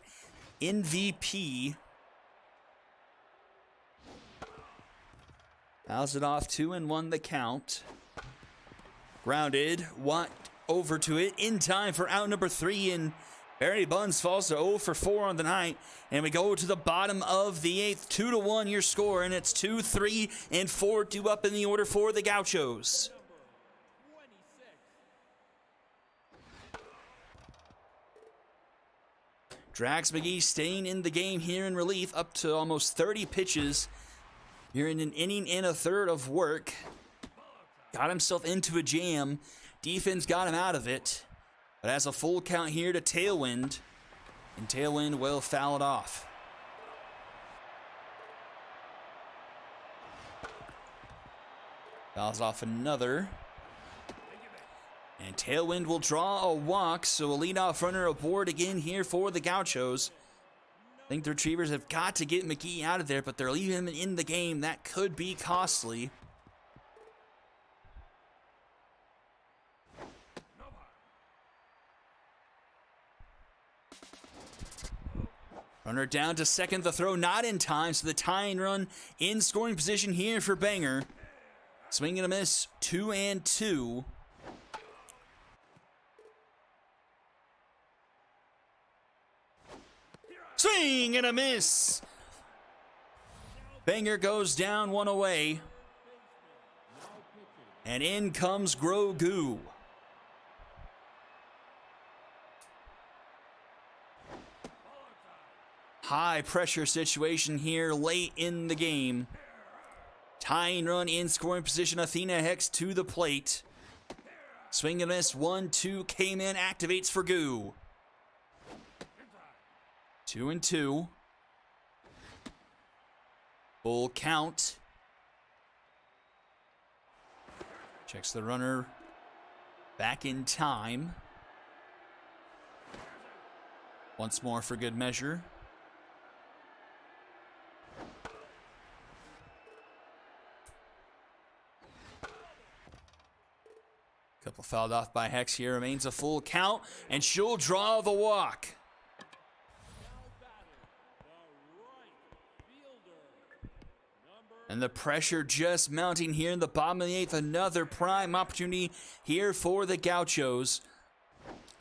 MVP. Fouls it off, 2-1 the count. Grounded, Watt over to it in time for out number 3, and Barry Buns falls to 0 for 4 on the night. And we go to the bottom of the 8th, 2-1 your score, and it's 2, 3, and 4 due up in the order for the Gauchos. Drax McGee staying in the game here in relief, up to almost 30 pitches. You're in an inning and a third of work. Got himself into a jam. Defense got him out of it. But has a full count here to Tailwind. And Tailwind will foul it off. Fouls off another. And Tailwind will draw a walk, so a leadoff runner aboard again here for the Gauchos. I think the Retrievers have got to get McGee out of there, but they're leaving him in the game. That could be costly. Runner down to second, the throw not in time, so the tying run in scoring position here for Banger. Swing and a miss, 2-2. Swing and a miss. Banger goes down, one away. And in comes Grogu. High pressure situation here late in the game. Tying run in scoring position. Athena Hex to the plate. Swing and miss. 1-2 came in. Activates for Goo. 2-2. Full count. Checks the runner back in time. Once more for good measure. Couple fouled off by Hex here. Remains a full count, and she'll draw the walk. And the pressure just mounting here in the bottom of the 8th. Another prime opportunity here for the Gauchos.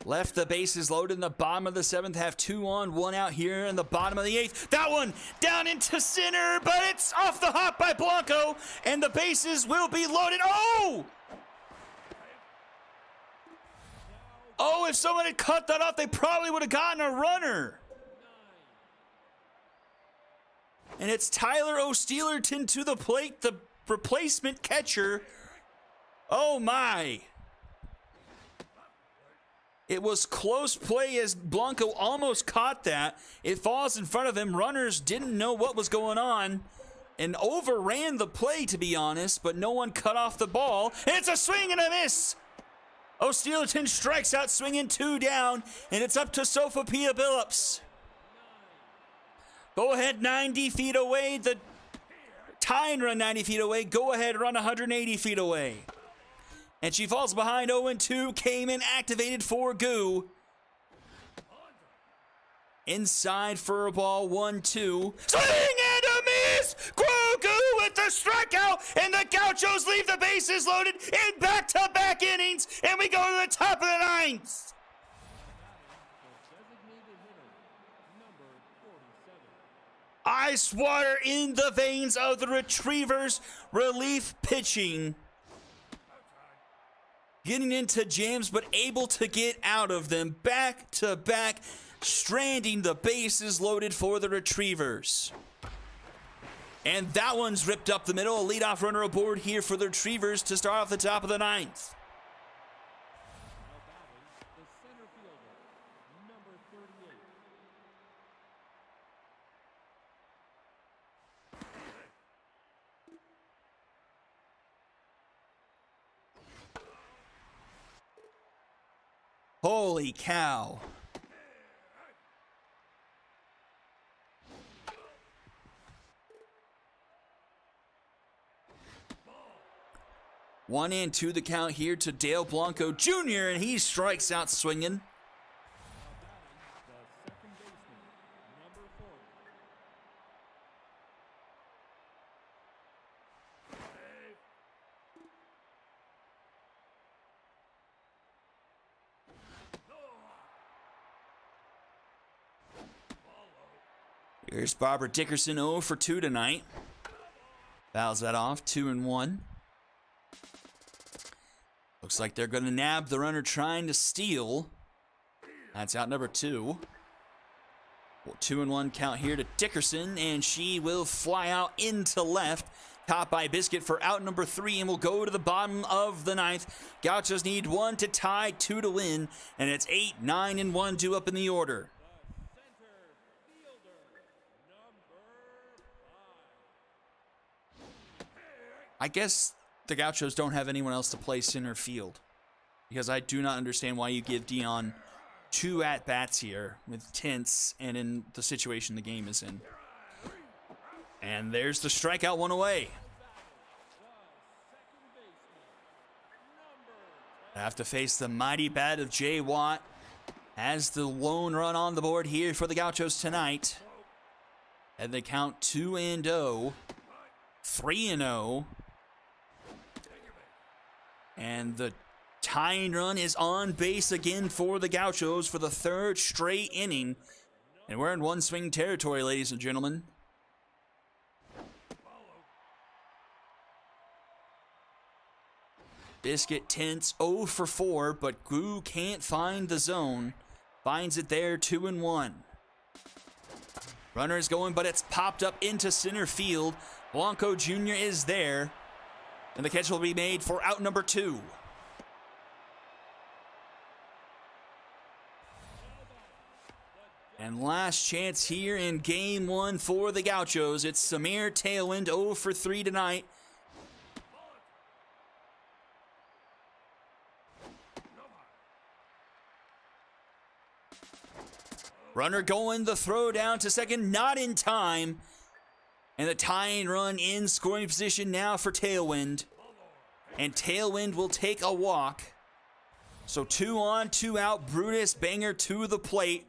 Left the bases loaded in the bottom of the 7th. Have 2 on, 1 out here in the bottom of the 8th. That one down into center, but it's off the hop by Blanco. And the bases will be loaded. Oh! Oh, if someone had cut that off, they probably would have gotten a runner. And it's Tyler O'Stealerton to the plate, the replacement catcher. Oh my. It was close play as Blanco almost caught that. It falls in front of him. Runners didn't know what was going on and overran the play, to be honest, but no one cut off the ball. It's a swing and a miss. O'Stealerton strikes out, swinging 2 down, and it's up to Sophia Billups. Go ahead 90 feet away. The tie and run 90 feet away. Go ahead run 180 feet away. And she falls behind 0-2. Came in activated for Goo. Inside for a ball 1-2. Swing and a miss. Goo with the strikeout. And the Gauchos leave the bases loaded in back-to-back innings. And we go to the top of the 9th. Ice water in the veins of the Retrievers. Relief pitching. Getting into jams, but able to get out of them. Back to back, stranding the bases loaded for the Retrievers. And that one's ripped up the middle. A leadoff runner aboard here for the Retrievers to start off the top of the 9th. Holy cow. One and 2 the count here to Dale Blanco Jr., and he strikes out swinging. Here's Barbara Dickerson 0 for 2 tonight. Fouls that off, 2-1. Looks like they're going to nab the runner trying to steal. That's out number 2. Well, 2-1 count here to Dickerson, and she will fly out into left. Caught by Biscuit for out number 3, and will go to the bottom of the 9th. Gauchos need 1 to tie, 2 to win, and it's 8, 9, and 1 due up in the order. I guess the Gauchos don't have anyone else to play center field, because I do not understand why you give Dion 2 at-bats here with Tintz and in the situation the game is in. And there's the strikeout, 1 away. I have to face the mighty bat of Jay Watt as the lone run on the board here for the Gauchos tonight. And they count 2-0, 3-0. And the tying run is on base again for the Gauchos for the 3rd straight inning. And we're in one swing territory, ladies and gentlemen. Biscuit Tintz 0 for 4, but Goo can't find the zone. Finds it there, 2-1. Runner is going, but it's popped up into center field. Blanco Jr. is there. And the catch will be made for out number 2. And last chance here in game 1 for the Gauchos. It's Samir Tailwind 0 for 3 tonight. Runner going, the throw down to second, not in time. And the tying run in scoring position now for Tailwind. And Tailwind will take a walk. So 2 on, 2 out. Brutus Banger to the plate.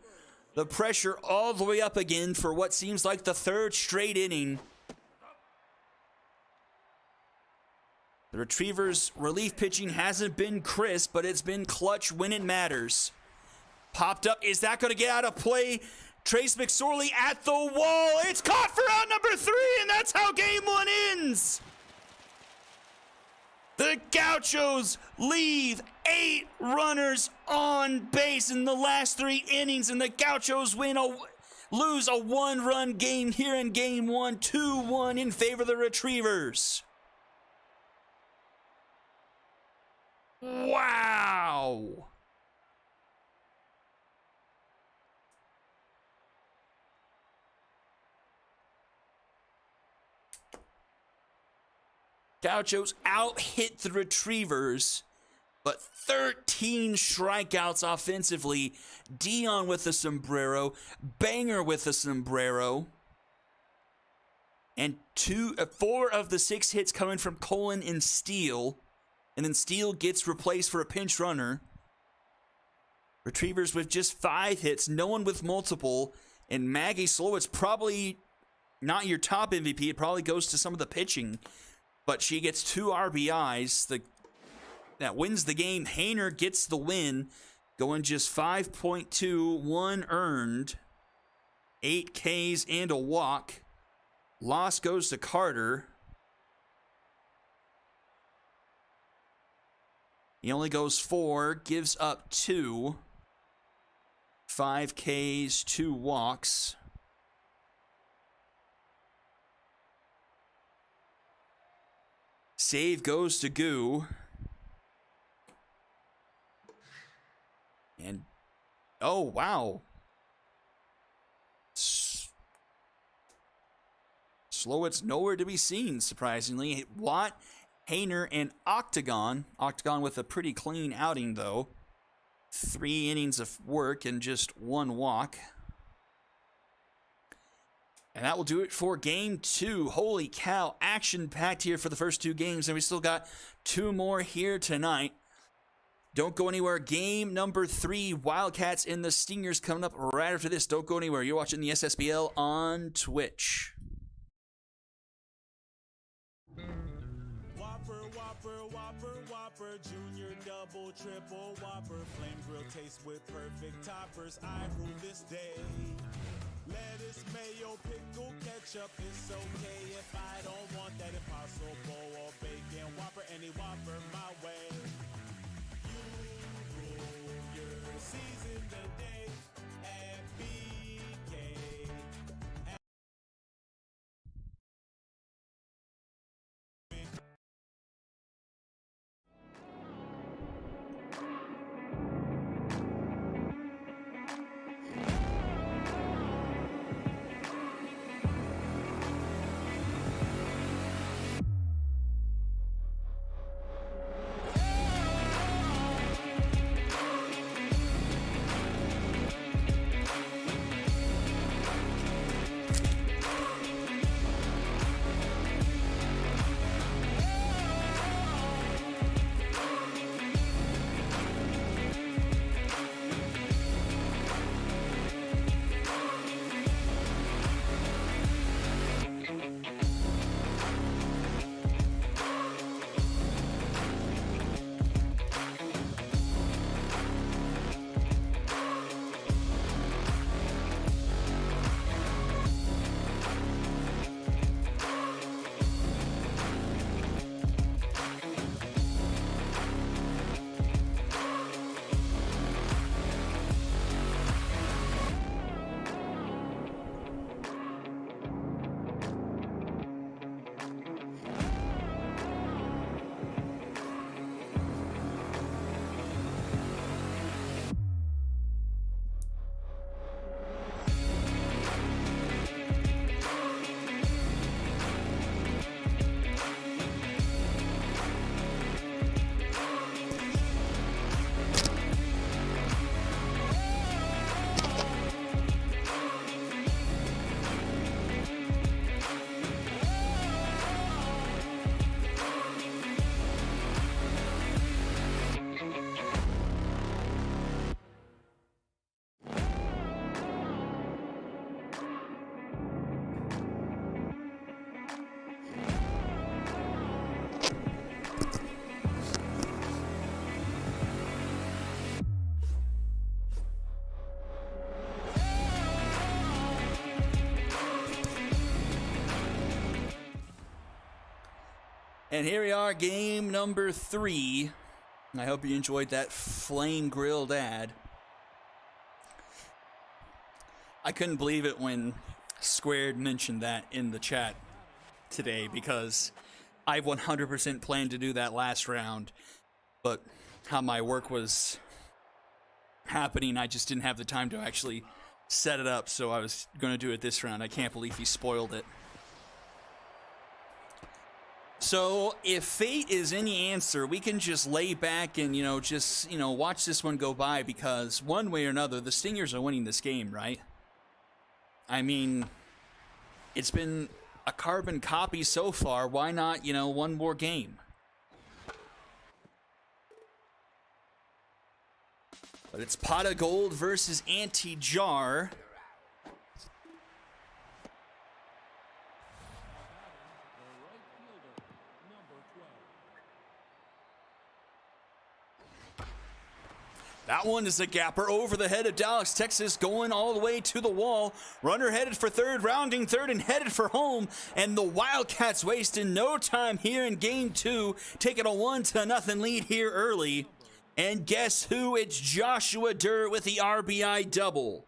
The pressure all the way up again for what seems like the 3rd straight inning. The Retrievers' relief pitching hasn't been crisp, but it's been clutch when it matters. Popped up. Is that going to get out of play? Trace McSorley at the wall. It's caught for out number 3, and that's how game 1 ends. The Gauchos leave 8 runners on base in the last 3 innings, and the Gauchos lose a 1-run game here in game 1, 2-1 in favor of the Retrievers. Wow. Gauchos out-hit the Retrievers, but 13 strikeouts offensively. Dion with the sombrero, Banger with the sombrero, and 4 of the 6 hits coming from Colin and Steele, and then Steele gets replaced for a pinch runner. Retrievers with just 5 hits, no one with multiple, and Maggie Slowitz probably not your top MVP. It probably goes to some of the pitching. But she gets 2 RBIs. That wins the game. Hayner gets the win, going just 5.2, 1 earned, 8 Ks and a walk. Loss goes to Carter. He only goes 4, gives up 2, 5 Ks, 2 walks. Save goes to Goo. And, oh, wow. Slowitz nowhere to be seen, surprisingly. Watt, Hayner, and Octagon. Octagon with a pretty clean outing, though. 3 innings of work and just 1 walk. And that will do it for game 2. Holy cow, action-packed here for the first 2 games, and we still got 2 more here tonight. Don't go anywhere. Game number 3, Wildcats and the Stingers coming up right after this. Don't go anywhere. You're watching the Ssbl on Twitch. Whopper, Whopper, Whopper, Whopper, Junior, Double, Triple, Whopper, Flame Grill taste with perfect toppers. I rule this day. Lettuce, mayo, pickle, ketchup, it's okay if I don't want that Impossible or bacon Whopper, any Whopper my way. You rule your season today at BK. And here we are, game number 3. I hope you enjoyed that flame grilled ad. I couldn't believe it when Squared mentioned that in the chat today, because I 100% planned to do that last round, but how my work was happening, I just didn't have the time to actually set it up, so I was going to do it this round. I can't believe he spoiled it. So if fate is any answer, we can just lay back and, watch this one go by, because one way or another, the Stingers are winning this game, right? I mean, it's been a carbon copy so far. Why not, one more game? But it's Pot of Gold versus Anti-Jar. That one is a gapper over the head of Dallas, Texas, going all the way to the wall. Runner headed for third, rounding third, and headed for home. And the Wildcats wasting no time here in game 2, taking a 1-0 lead here early. And guess who? It's Joshua Durr with the RBI double.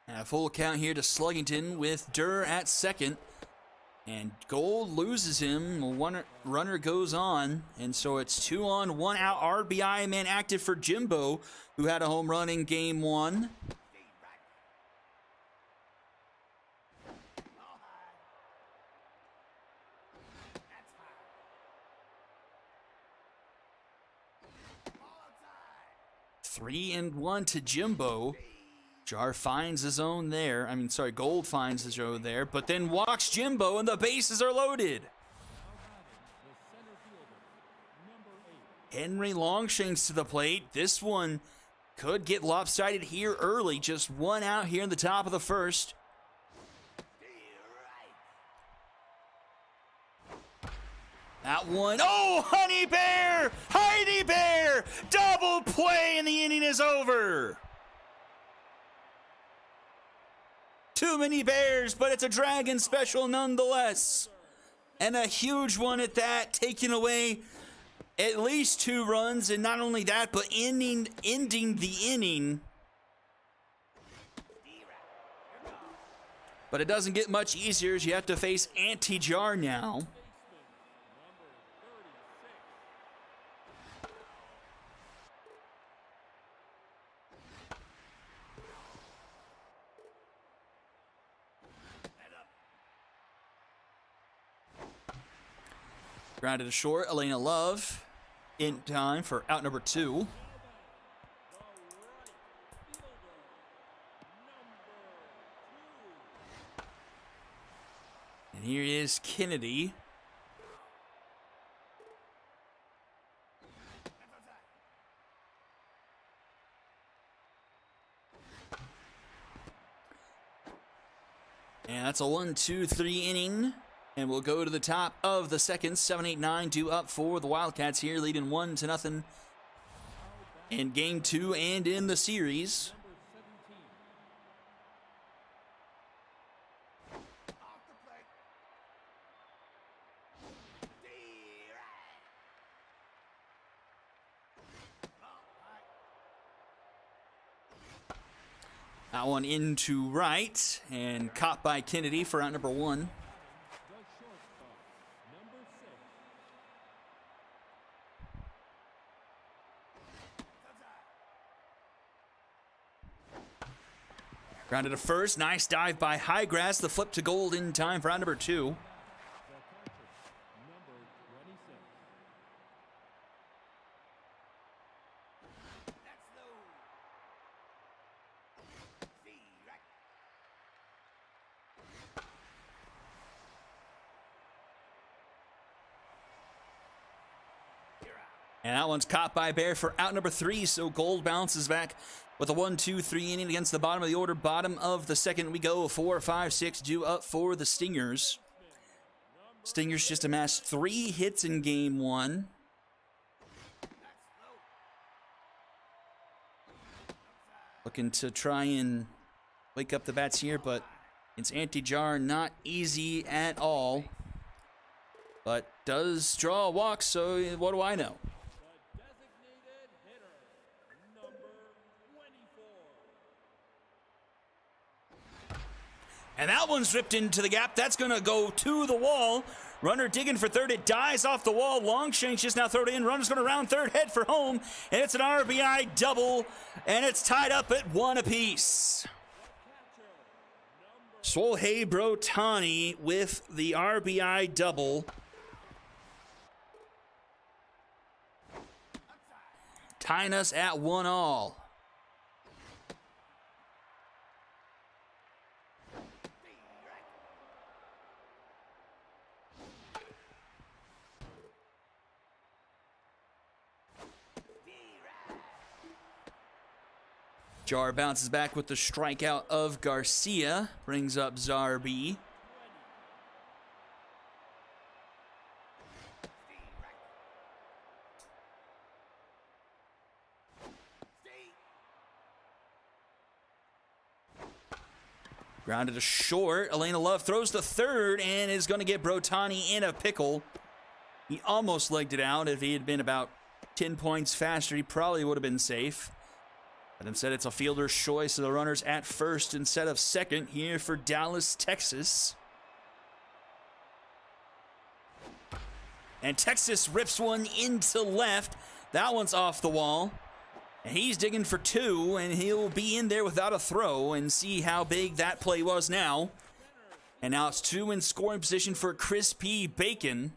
And a full count here to Sluggington with Durr at second. And Gold loses him. Runner goes on. And so it's 2 on, 1 out. RBI man active for Jimbo, who had a home run in game 1. Three and 1 to Jimbo. Jar finds his own there. Gold finds his own there, but then walks Jimbo, and the bases are loaded. Henry Longshanks to the plate. This one could get lopsided here early. Just 1 out here in the top of the first. That one, oh, Honey Bear! Heidi Bear! Double play, and the inning is over. Too many Bears, but it's a Dragon special nonetheless. And a huge one at that, taking away at least 2 runs, and not only that, but ending the inning. But it doesn't get much easier as you have to face Anti-Jar now. Grounded to short, Elena Love in time for out number 2. And here is Kennedy. And that's a 1-2-3 inning. And we'll go to the top of the second. 7-8-9 due up for the Wildcats here, leading 1-0 in game 2 and in the series. That one into right and caught by Kennedy for out number 1. Grounded to first. Nice dive by Highgrass. The flip to Gold in time for out number 2. And that one's caught by Bear for out number 3, so Gold bounces back With a 1-2-3 inning against the bottom of the order, bottom of the second, we go 4, 5, 6 due up for the Stingers. Stingers just amassed 3 hits in game 1. Looking to try and wake up the bats here, but it's anti-jar, not easy at all. But does draw a walk, so what do I know? The designated hitter, number 24. And that one's ripped into the gap. That's going to go to the wall. Runner digging for third. It dies off the wall. Longshanks just now thrown it in. Runner's going to round third, head for home. And it's an RBI double. And it's tied up at 1 apiece. Shohei Ohtani with the RBI double. Tying us at 1-all. Jar bounces back with the strikeout of Garcia. Brings up Ssbl. Grounded to short. Elena Love throws to third and is going to get Ohtani in a pickle. He almost legged it out. If he had been about 10 points faster, he probably would have been safe. But instead, it's a fielder's choice, so the runner's at first instead of second here for Dallas, Texas. And Texas rips one into left. That one's off the wall. And he's digging for 2, and he'll be in there without a throw and see how big that play was now. And now it's 2 in scoring position for Crispy Bacon.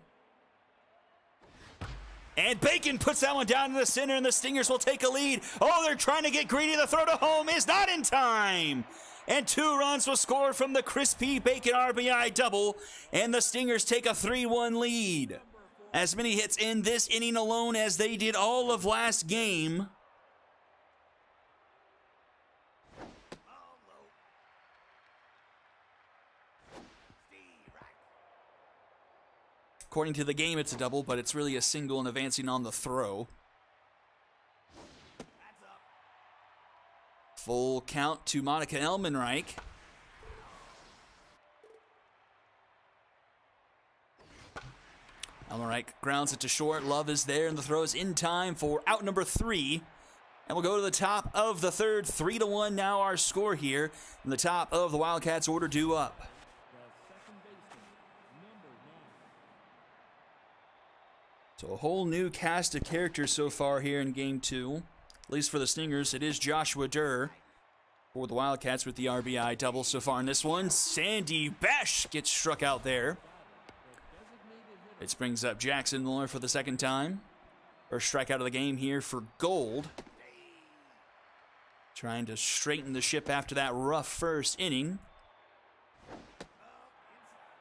And Bacon puts that one down to the center, and the Stingers will take a lead. Oh, they're trying to get greedy. The throw to home is not in time. And 2 runs will score from the Crispy Bacon RBI double, and the Stingers take a 3-1 lead. As many hits in this inning alone as they did all of last game. According to the game, it's a double, but it's really a single and advancing on the throw. Full count to Monica Elmenreich. Elmenreich grounds it to short. Love is there, and the throw is in time for out number 3. And we'll go to the top of the third. 3-1 now our score here. And the top of the Wildcats order due up. So a whole new cast of characters so far here in Game 2. At least for the Stingers, it is Joshua Durr. For the Wildcats with the RBI double so far in this one. Sandy Besh gets struck out there. It brings up Jackson Miller for the second time. First strikeout of the game here for Gold. Trying to straighten the ship after that rough first inning.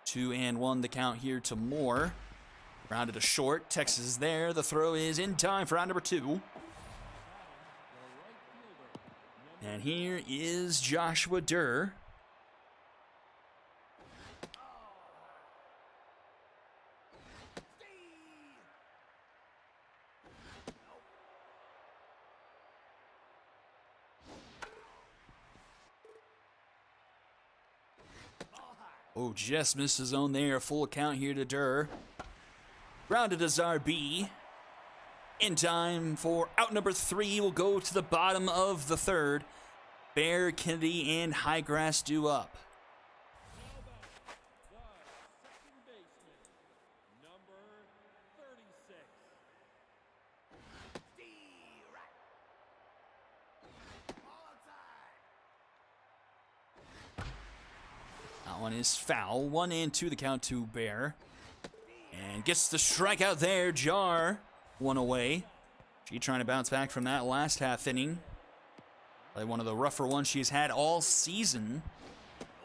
2-1 the count here to Moore. Rounded to short. Texas is there. The throw is in time for out number 2. And here is Joshua Durr. Oh, just missed his zone there. Full count here to Durr. Grounded to Ssbl. In time for out number 3. We'll go to the bottom of the third. Bear, Kennedy, and Highgrass due up. Second baseman, number 36. That one is foul. 1-2 the count to Bear. And gets the strikeout there. Jar, one away. She trying to bounce back from that last half inning. Probably one of the rougher ones she's had all season.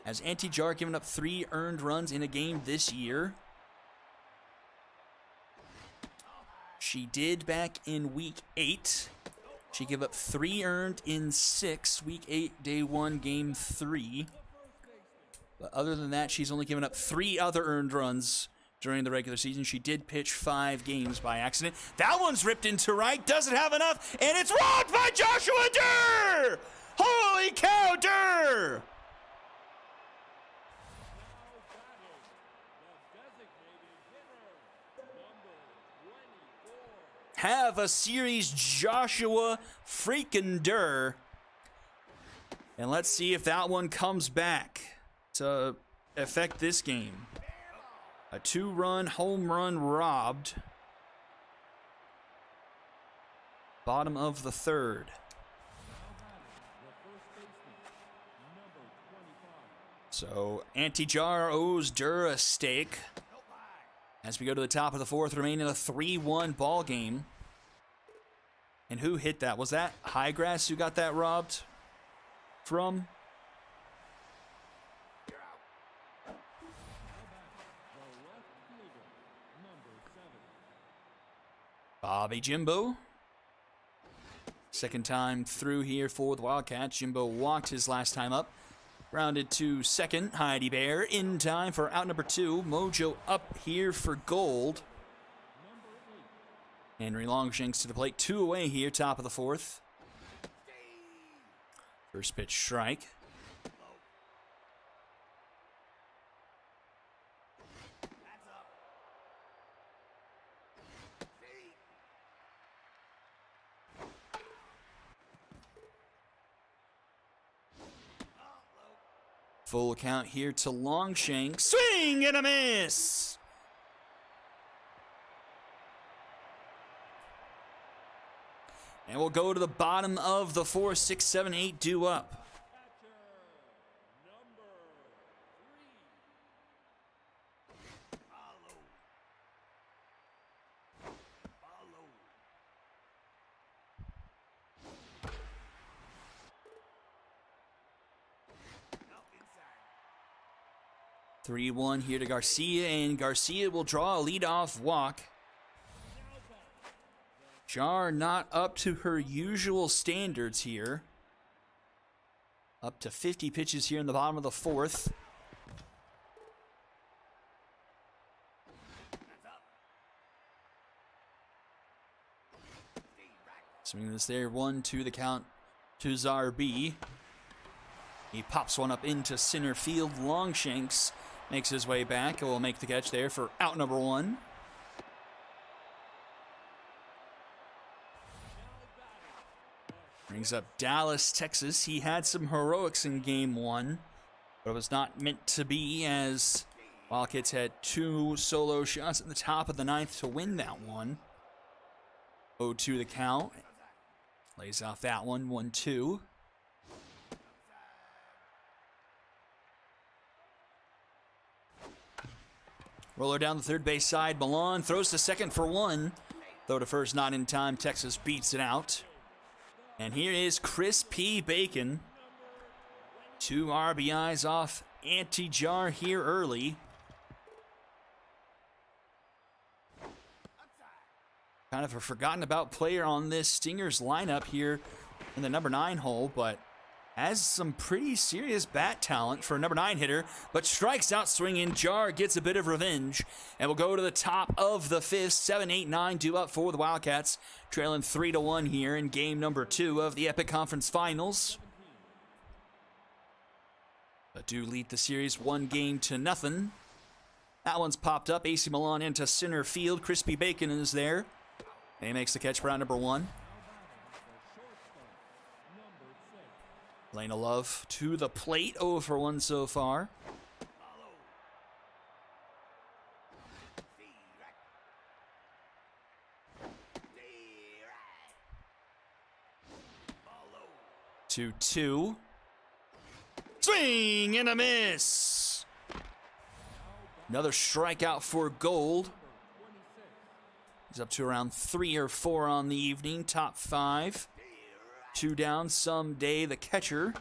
As Anti-Jar given up 3 earned runs in a game this year. She did back in week 8. She gave up 3 earned in 6, week 8, day 1, game 3. But other than that, she's only given up 3 other earned runs during the regular season. She did pitch 5 games by accident. That one's ripped into right, doesn't have enough, and it's robbed by Joshua Durr! Holy cow, Durr! Have a series, Joshua freaking Durr. And let's see if that one comes back to affect this game. A 2-run home run robbed. Bottom of the 3rd. So Anti-Jar owes Durr a stake. As we go to the top of the 4th, remaining a 3-1 ball game. And who hit that? Was that Highgrass who got that robbed from? Bobby Jimbo. Second time through here for the Wildcats. Jimbo walked his last time up. Rounded to second. Heidi Bear in time for out number 2. Mojo up here for gold. Henry Longshanks to the plate. 2 away here, top of the 4th. First pitch strike. Full count here to Longshanks. Swing and a miss! And we'll go to the bottom of the 4, 6, 7, 8 due up. Three 3-1 here to Garcia, and Garcia will draw a leadoff walk. Jar not up to her usual standards here. Up to 50 pitches here in the bottom of the 4th. Swinging this there, 1-2 the count to Ssbl. He pops one up into center field. Longshanks makes his way back. Will make the catch there for out number 1. Brings up Dallas, Texas. He had some heroics in game 1, but it was not meant to be, as Wildcats had 2 solo shots at the top of the 9th to win that one. 0-2 the count. Lays off that one, 1-2. Roller down the third base side. Milan throws to second for 1. Throw to first, not in time. Texas beats it out. And here is Chris P. Bacon. 2 RBIs off Anti-Jar here early. Kind of a forgotten about player on this Stingers lineup here in the number 9 hole, but has some pretty serious bat talent for a number 9 hitter, but strikes out swinging. Jar gets a bit of revenge, and we'll go to the top of the 5th. 7, 8, 9 due up for the Wildcats, trailing 3-1 here in game number 2 of the Epic Conference Finals. But do lead the series 1-0. That one's popped up. AC Milan into center field. Crispy Bacon is there. And he makes the catch for round number 1. Lena Love to the plate, 0 for 1 so far. Two, 2. Swing and a miss. Another strikeout for Gold. He's up to around 3 or 4 on the evening, top 5. 2 down, someday the catcher.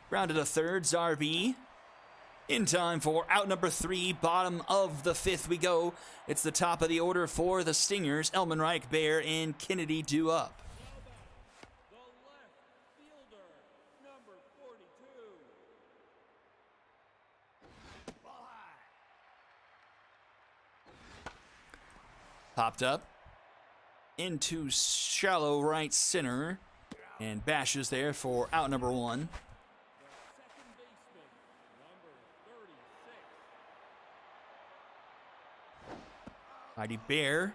Rounded a third, Ssbl. In time for out number 3, bottom of the 5th we go. It's the top of the order for the Stingers. Elmenreich, Bear, and Kennedy due up. Popped up into shallow right center. And bashes there for out number 1. Second baseman, number 36. Heidi Bear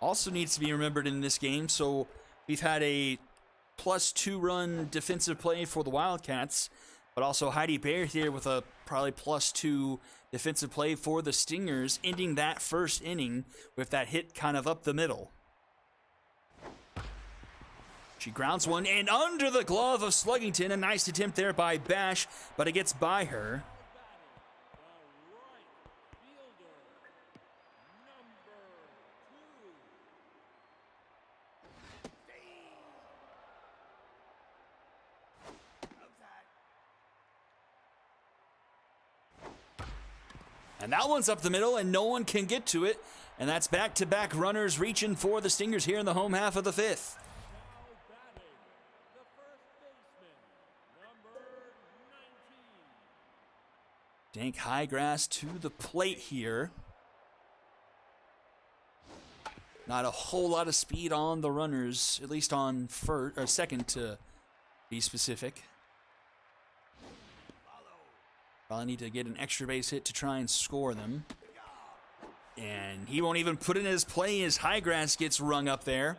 also needs to be remembered in this game. So we've had a +2 run defensive play for the Wildcats, but also Heidi Bear here with a probably +2 defensive play for the Stingers, ending that first inning with that hit kind of up the middle. She grounds one and under the glove of Sluggington. A nice attempt there by Bash, but it gets by her. The right fielder, number 2. And that one's up the middle, and no one can get to it. And that's back-to-back runners reaching for the Stingers here in the home half of the 5th. Now batting, the first baseman, number 19. Dank Highgrass to the plate here. Not a whole lot of speed on the runners, at least on first or second to be specific. Probably need to get an extra base hit to try and score them. And he won't even put in his play as Highgrass gets rung up there.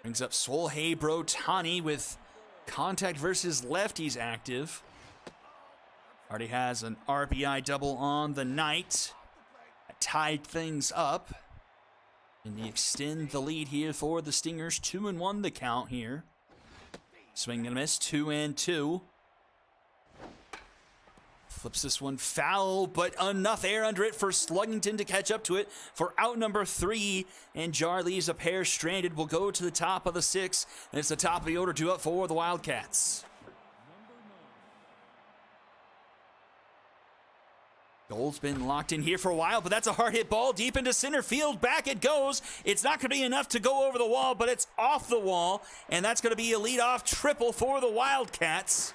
Brings up Solhei Brotani with contact versus lefties active. Already has an RBI double on the night. That tied things up. And they extend the lead here for the Stingers. 2-1 the count here. Swing and a miss, 2-2. Flips this one foul, but enough air under it for Sluggington to catch up to it for out number 3. And Jar leaves a pair stranded. Will go to the top of the 6th. And it's the top of the order due up for the Wildcats. Gold's been locked in here for a while, but that's a hard hit ball deep into center field. Back it goes. It's not going to be enough to go over the wall, but it's off the wall. And that's going to be a leadoff triple for the Wildcats.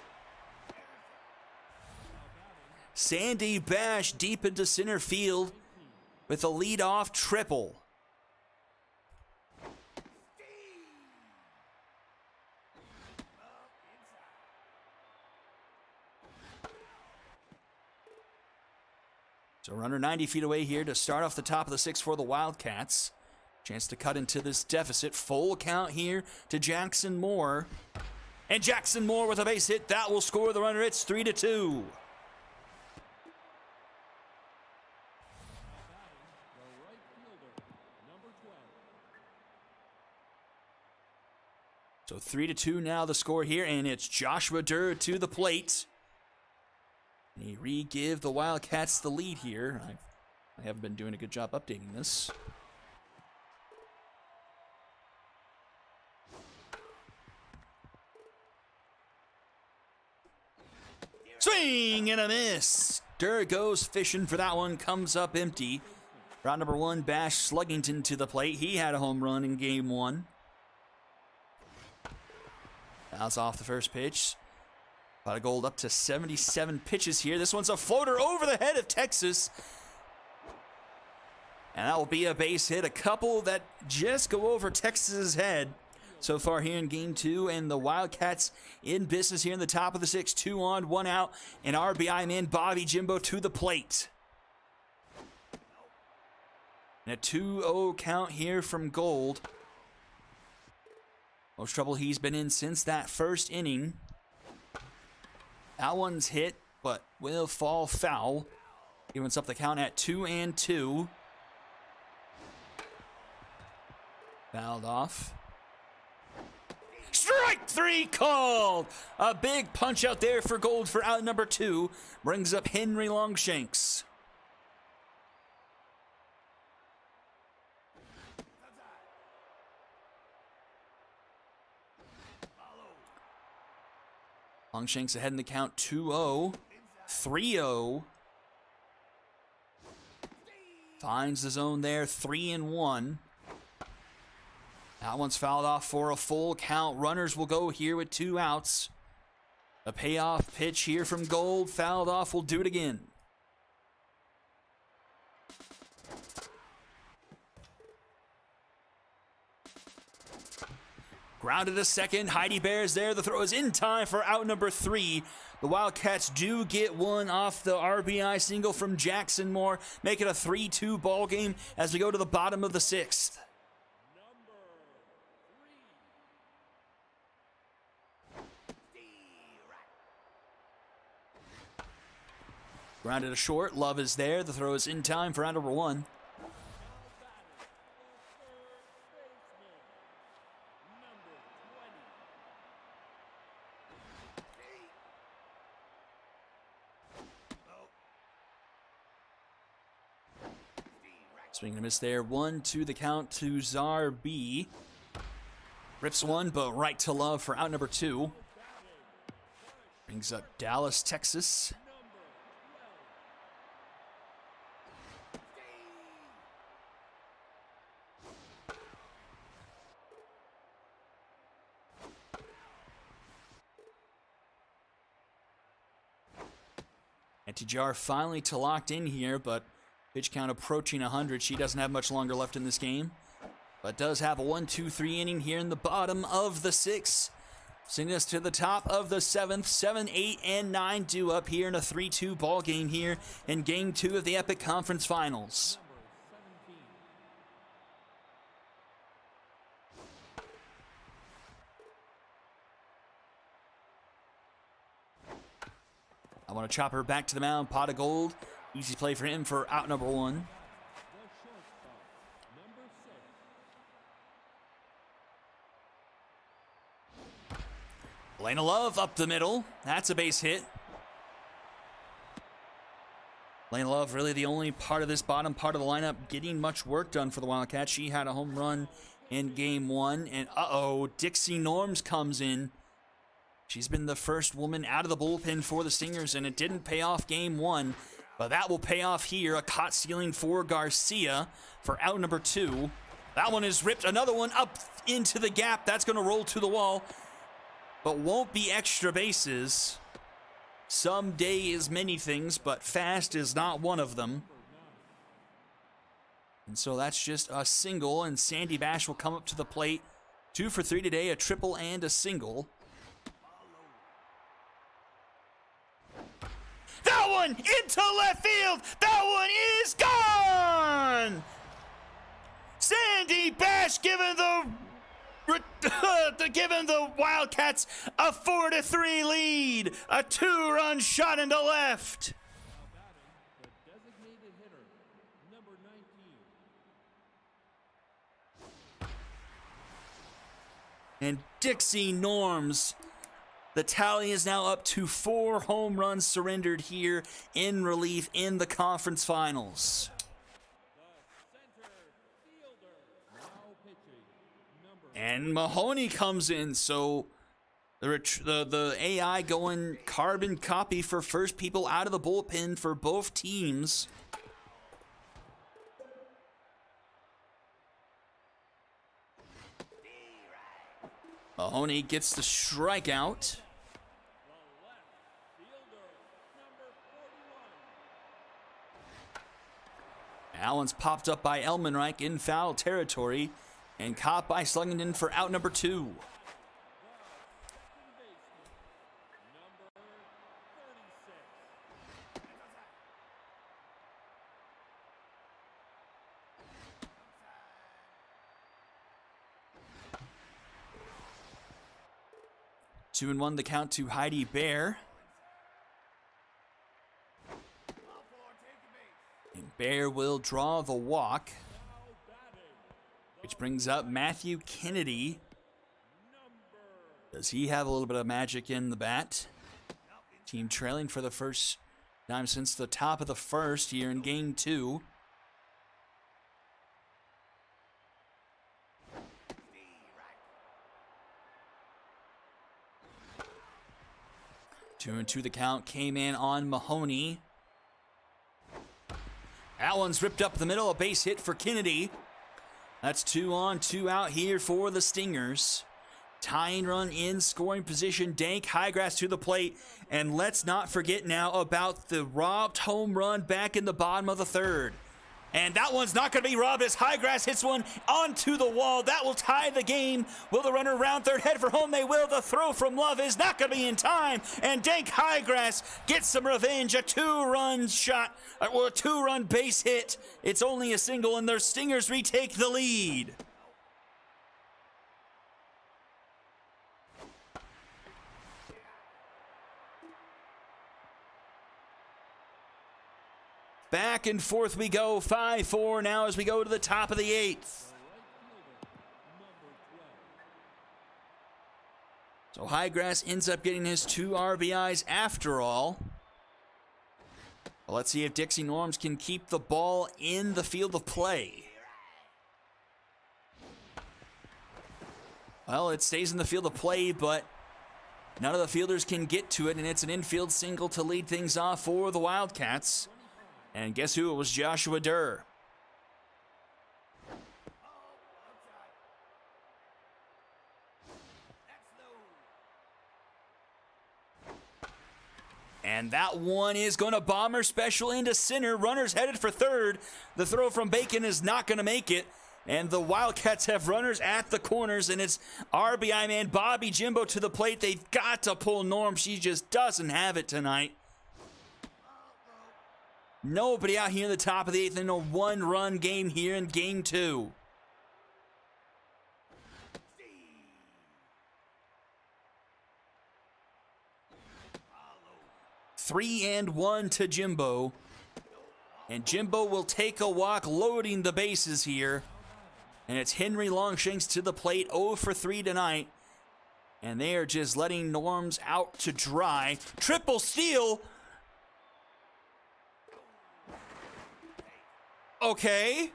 Sandy Bash deep into center field with a leadoff triple. So runner 90 feet away here to start off the top of the 6th for the Wildcats. Chance to cut into this deficit. Full count here to Jackson Moore. And Jackson Moore with a base hit. That will score the runner. It's 3-2. So 3-2 now the score here, and it's Joshua Durr to the plate. And he re-give the Wildcats the lead here. I haven't been doing a good job updating this. Swing and a miss. Durr goes fishing for that one, comes up empty. Round number 1, Bash Sluggington to the plate. He had a home run in game 1. Fouls off the first pitch. Pot of Gold up to 77 pitches here. This one's a floater over the head of Texas. And that will be a base hit. A couple that just go over Texas's head so far here in game 2. And the Wildcats in business here in the top of the 6th. 2 on, 1 out. And RBI man Bobby Jimbo to the plate. And a 2-0 count here from Gold. Most trouble he's been in since that first inning. That one's hit, but will fall foul. Evens up the count at 2-2. Fouled off. Strike 3 called! A big punch out there for Gold for out number 2. Brings up Henry Longshanks. Longshanks ahead in the count 2-0. 3-0. Finds the zone there, 3-1. That one's fouled off for a full count. Runners will go here with 2 outs. A payoff pitch here from Gold. Fouled off, will do it again. Grounded a second. Heidi Bear's there. The throw is in time for out number 3. The Wildcats do get one off the RBI single from Jackson Moore, make it a 3-2 ball game as we go to the bottom of the 6th. Grounded a short. Love is there. The throw is in time for out number 1. Swing and a miss there. 1-2 the count to Ssbl. Rips one, but right to Love for out number 2. Brings up Dallas, Texas. Anti-Jar finally to locked in here, but pitch count approaching 100. She doesn't have much longer left in this game, but does have a 1-2-3 inning here in the bottom of the 6th. Sending us to the top of the 7th. 7, 8, and 9 due up here in a 3-2 ball game here in Game 2 of the Epic Conference Finals. I want to chop her back to the mound. Pot of gold. Easy play for him for out number 1. Elena Love up the middle. That's a base hit. Elena Love really the only part of this bottom part of the lineup getting much work done for the Wildcats. She had a home run in Game 1. And Dixie Norms comes in. She's been the first woman out of the bullpen for the Stingers, and it didn't pay off Game 1. But that will pay off here. A caught stealing for Garcia for out number 2. That one is ripped. Another one up into the gap. That's going to roll to the wall, but won't be extra bases. Someday is many things, but fast is not one of them. And so that's just a single, and Sandy Bash will come up to the plate. 2 for 3 today, a triple and a single. That one into left field. That one is gone. Sandy Bash giving the Wildcats a 4-3 lead. A 2-run shot into left. The designated hitter, number 19. And Dixie Norms. The tally is now up to 4 home runs surrendered here in relief in the conference finals. And Mahoney comes in, so the AI going carbon copy for first people out of the bullpen for both teams. Mahoney gets the strikeout. Allen's popped up by Elmenreich in foul territory and caught by Slungenden for out number 2. Two and 1 the count to Heidi Bear. And Bear will draw the walk, which brings up Matthew Kennedy. Does he have a little bit of magic in the bat? Team trailing for the first time since the top of the 1st here in Game 2. Two and 2 the count came in on Mahoney. That one's ripped up the middle, a base hit for Kennedy. That's 2 on, 2 out here for the Stingers. Tying run in scoring position. Dank Highgrass to the plate. And let's not forget now about the robbed home run back in the bottom of the 3rd. And that one's not going to be robbed as Highgrass hits one onto the wall. That will tie the game. Will the runner round third head for home? They will. The throw from Love is not going to be in time. And Dank Highgrass gets some revenge. A two-run shot, or a two-run base hit. It's only a single, and their Stingers retake the lead. Back and forth we go, 5-4 now as we go to the top of the 8th. So Highgrass ends up getting his 2 RBIs after all. Well, let's see if Dixie Norms can keep the ball in the field of play. Well, it stays in the field of play, but none of the fielders can get to it, and it's an infield single to lead things off for the Wildcats. And guess who? It was Joshua Durr. And that one is going to bomber special into center. Runners headed for third. The throw from Bacon is not going to make it. And the Wildcats have runners at the corners, and it's RBI man Bobby Jimbo to the plate. They've got to pull Norm. She just doesn't have it tonight. Nobody out here in the top of the 8th in a one-run game here in game 2. Three and one to Jimbo. And Jimbo will take a walk, loading the bases here. And it's Henry Longshanks to the plate, 0 for 3 tonight. And they are just letting Norms out to dry. Triple steal. Okay.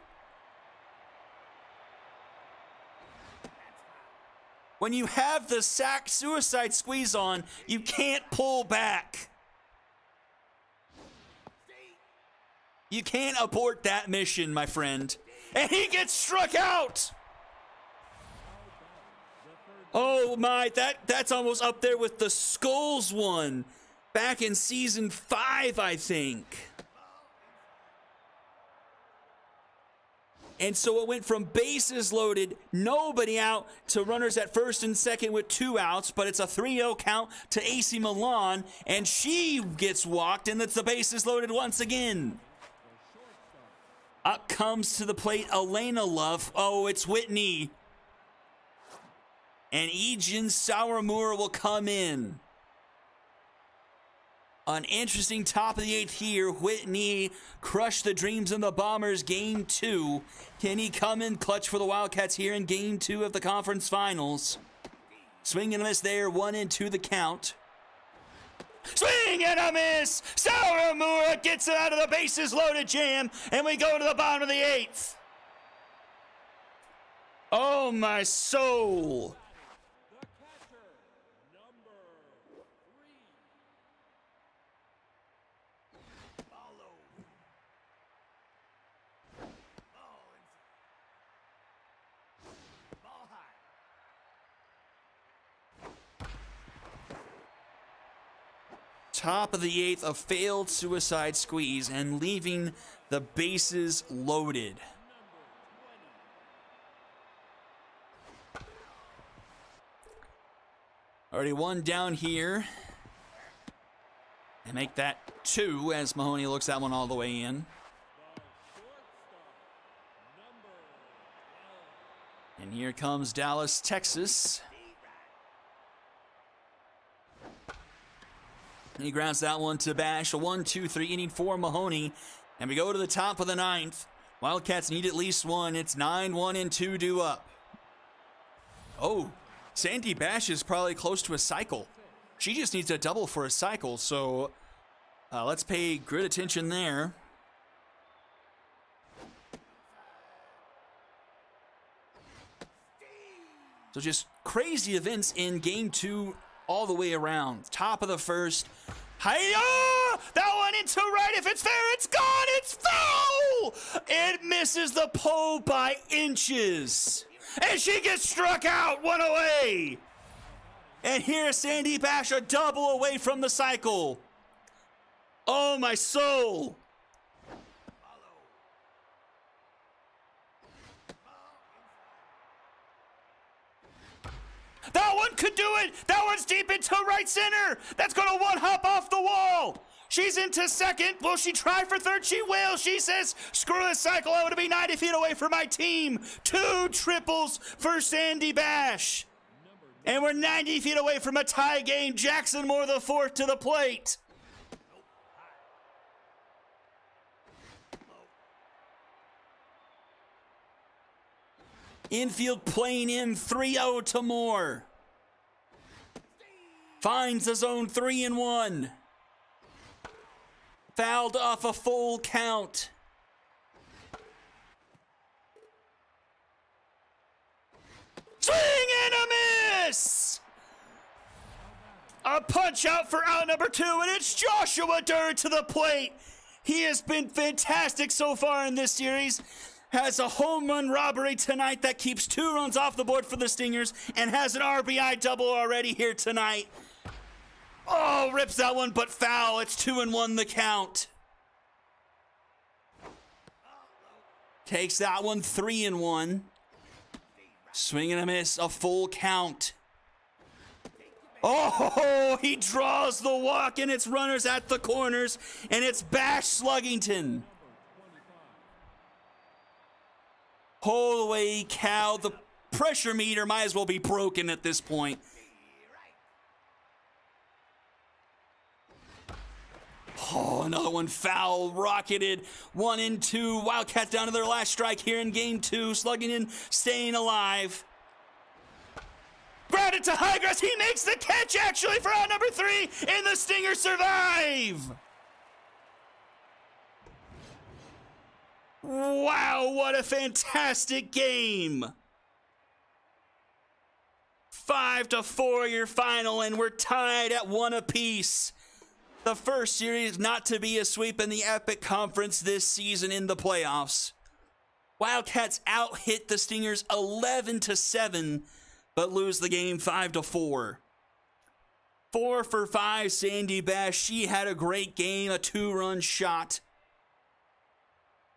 When you have the sack suicide squeeze on, you can't pull back. You can't abort that mission, my friend. And he gets struck out. Oh my, that's almost up there with the Skulls one back in season 5, I think. And so it went from bases loaded, nobody out, to runners at first and second with 2 outs, but it's a 3-0 count to AC Milan, and she gets walked, and it's the bases loaded once again. Up comes to the plate Elena Love. Oh, it's Whitney. And Ejin Sauermoor will come in. An interesting top of the 8th here. Whitney crushed the dreams of the Bombers game 2. Can he come in clutch for the Wildcats here in game 2 of the conference finals? Swing and a miss there, 1-2 the count. Swing and a miss! Sauermoor gets it out of the bases loaded jam, and we go to the bottom of the 8th. Oh my soul. The catcher, number 3. Ball high. Top of the 8th, a failed suicide squeeze and leaving the bases loaded. Already one down here. And make that 2 as Mahoney looks that one all the way in. And here comes Dallas, Texas. He grounds that one to Bash. A 1-2-3 inning for Mahoney. And we go to the top of the 9th. Wildcats need at least one. It's 9-1-2 due up. Oh, Sandy Bash is probably close to a cycle. She just needs a double for a cycle. So let's pay good attention there. So just crazy events in game 2 all the way around. Top of the 1st. Hiya! That one into right. If it's fair, it's gone. It's foul! It misses the pole by inches. And she gets struck out. One away. And here's Sandy Bash, a double away from the cycle. Oh, my soul. That one could do it. That one's deep into right center. That's going to one hop off the wall. She's into second. Will she try for third? She will. She says, screw this cycle. I want to be 90 feet away from my team. 2 triples for Sandy Bash. And we're 90 feet away from a tie game. Jackson Moore the fourth to the plate. Infield playing in 3-0 to Moore. Finds the zone 3-1. Fouled off a full count. Swing and a miss! A punch out for out number 2, and it's Joshua Durr to the plate. He has been fantastic so far in this series. Has a home run robbery tonight that keeps 2 runs off the board for the Stingers and has an RBI double already here tonight. Oh, rips that one, but foul. It's 2-1 the count. Takes that one 3-1. Swing and a miss, a full count. Oh, he draws the walk, and it's runners at the corners, and it's Bash Sluggington. Holy cow, the pressure meter might as well be broken at this point. Oh, another one foul, rocketed. 1-2, Wildcats down to their last strike here in game 2. Sluggington staying alive. Grounded to Highgrass, he makes the catch actually for out number 3, and the Stingers survive. Wow, what a fantastic game. 5-4 your final, and we're tied at 1 apiece. The first series not to be a sweep in the Epic Conference this season in the playoffs. Wildcats out-hit the Stingers 11-7, but lose the game 5-4. 4 for 5, Sandy Bash. She had a great game, a 2-run shot.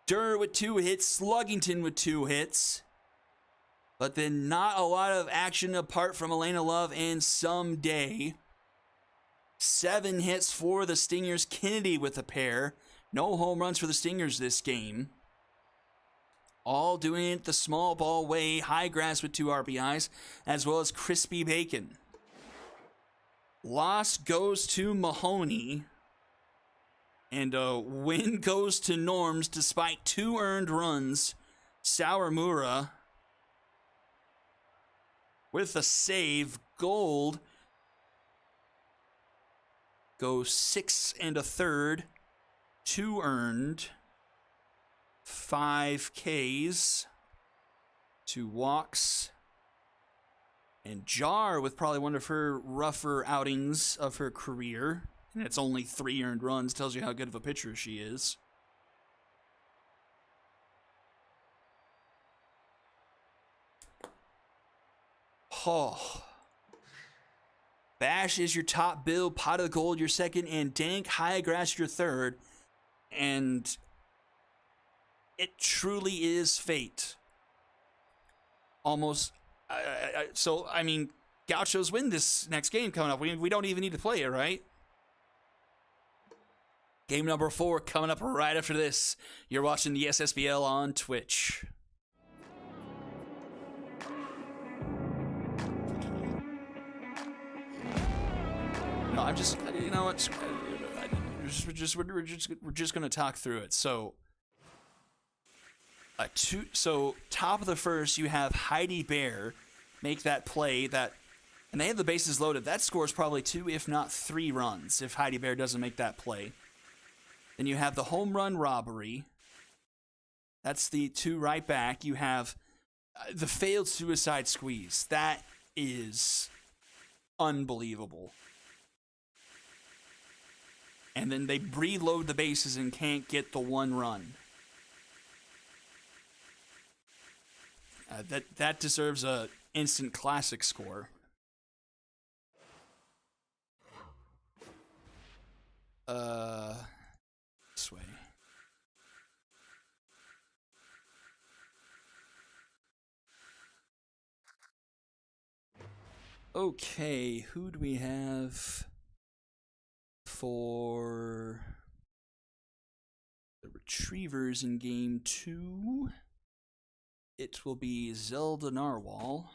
Durr with 2 hits, Sluggington with 2 hits. But then not a lot of action apart from Elena Love and Someday. 7 hits for the Stingers, Kennedy with a pair. No home runs for the Stingers this game. All doing it the small ball way. Highgrass with 2 RBIs, as well as Crispy Bacon. Loss goes to Mahoney. And a win goes to Norms despite 2 earned runs. Sawamura with a save. Gold goes 6 1/3. 2 earned. 5 Ks. 2 walks. And Jar with probably one of her rougher outings of her career. And it's only 3 earned runs. Tells you how good of a pitcher she is. Oh. Bash is your top bill. Pot of Gold your second. And Dank Highgrass your third. And it truly is fate. Almost. So, I mean, Gauchos win this next game coming up. We don't even need to play it, right? Game number 4 coming up right after this. You're watching the Ssbl on Twitch. No, I'm just, you know what? We're just gonna talk through it. So, top of the first, you have Heidi Bear make that play that, and they have the bases loaded. That scores probably 2, if not 3 runs if Heidi Bear doesn't make that play. Then you have the home run robbery. That's the 2 right back. You have the failed suicide squeeze. That is unbelievable. And then they reload the bases and can't get the 1 run. That deserves a instant classic score. This way. Okay, who do we have for the Retrievers in game 2? It will be Zelda Narwhal.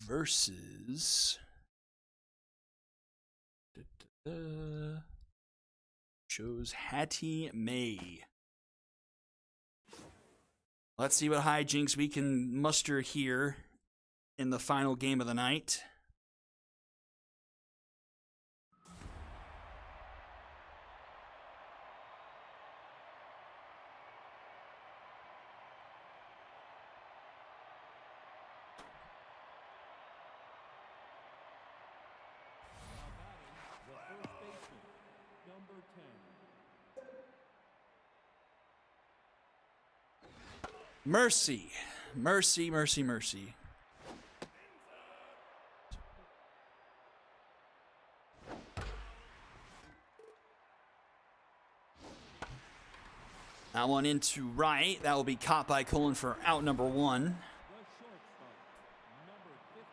Versus shows Hattie May. Let's see what hijinks we can muster here in the final game of the night. The first baseman, number 10. Mercy. Mercy, mercy, mercy. That one into right. That will be caught by Cullen for out number 1. The shortstop, number 55.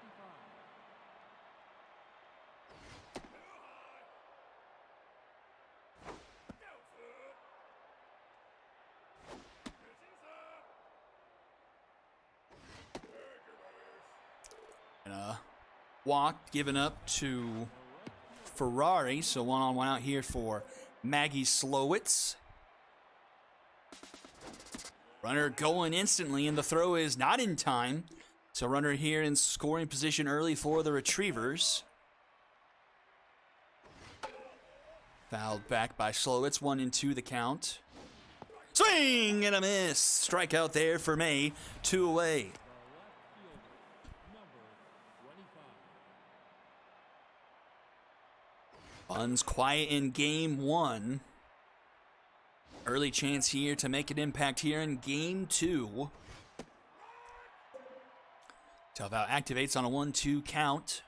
And walk given up to Ferrari. So 1-on-1 out here for Maggie Slowitz. Runner going instantly, and the throw is not in time. So runner here in scoring position early for the Retrievers. Fouled back by Slowitz, 1-2 the count. Swing and a miss. Strikeout there for May, 2 away. Buns quiet in game 1. Early chance here to make an impact here in game 2. Talvow activates on a 1-2 count.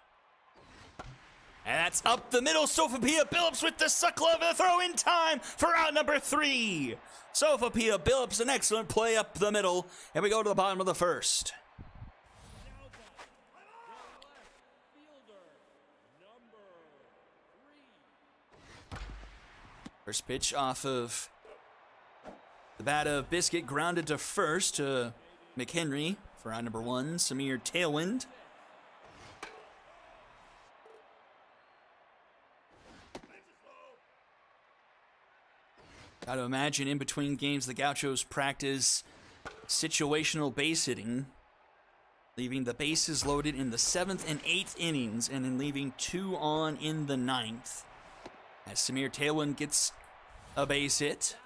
And that's up the middle. Sophia Billups with the suck glove and a throw in time for out number 3. Sophia Billups, an excellent play up the middle. And we go to the bottom of the first. First pitch off of the bat of Biscuit, grounded to first to McHenry for out number 1, Samir Tailwind. Got to imagine in between games the Gauchos practice situational base hitting, leaving the bases loaded in the 7th and 8th innings and then leaving 2 on in the 9th. As Samir Tailwind gets a base hit.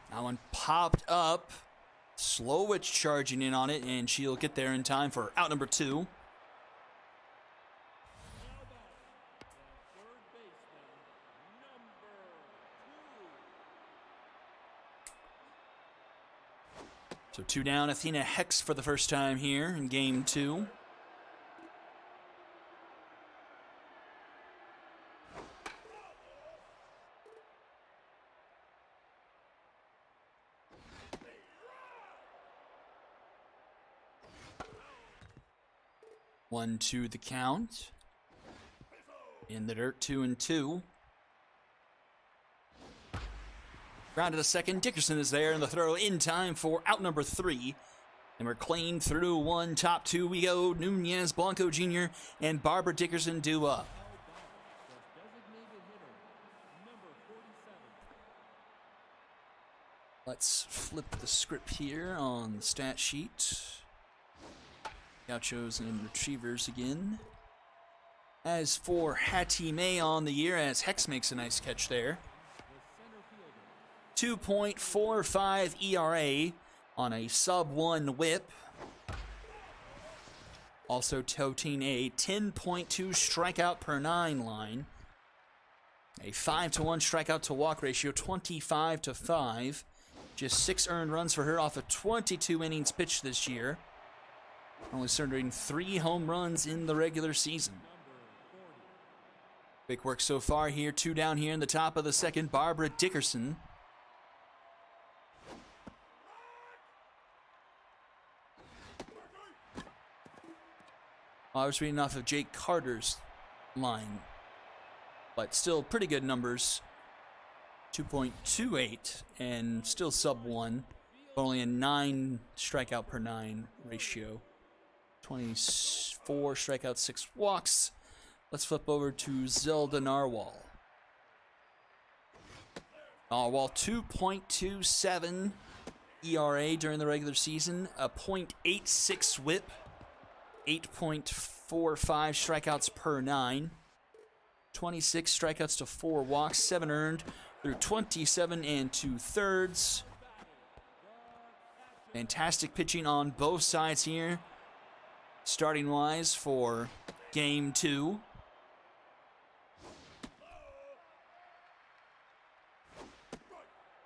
That one popped up. Slowitz charging in on it, and she'll get there in time for out number 2. So 2 down, Athena Hex for the first time here in game 2. One, 2 the count. In the dirt, 2-2. Grounded to second. Dickerson is there, and the throw in time for out number 3. And we're clean through 1. Top 2 we go. Nunez, Blanco Jr., and Barbara Dickerson due up. Let's flip the script here on the stat sheet. Gauchos and Retrievers again. As for Hattie May on the year, as Hex makes a nice catch there. 2.45 ERA on a sub-1 whip. Also toting a 10.2 strikeout per 9 line. A 5-to-1 strikeout to walk ratio, 25-5. Just 6 earned runs for her off of 22 innings pitched this year. Only surrendering 3 home runs in the regular season. Big work so far here. 2 down here in the top of the second. Barbara Dickerson. I was reading off of Jake Carter's line, but still pretty good numbers. 2.28 and still sub 1. Only a 9 strikeout per 9 ratio. 24 strikeouts, 6 walks. Let's flip over to Zelda Narwhal. Narwhal 2.27 ERA during the regular season, a .86 whip, 8.45 strikeouts per 9, 26 strikeouts to 4 walks, 7 earned through 27 2/3. Fantastic pitching on both sides here, starting wise for game 2.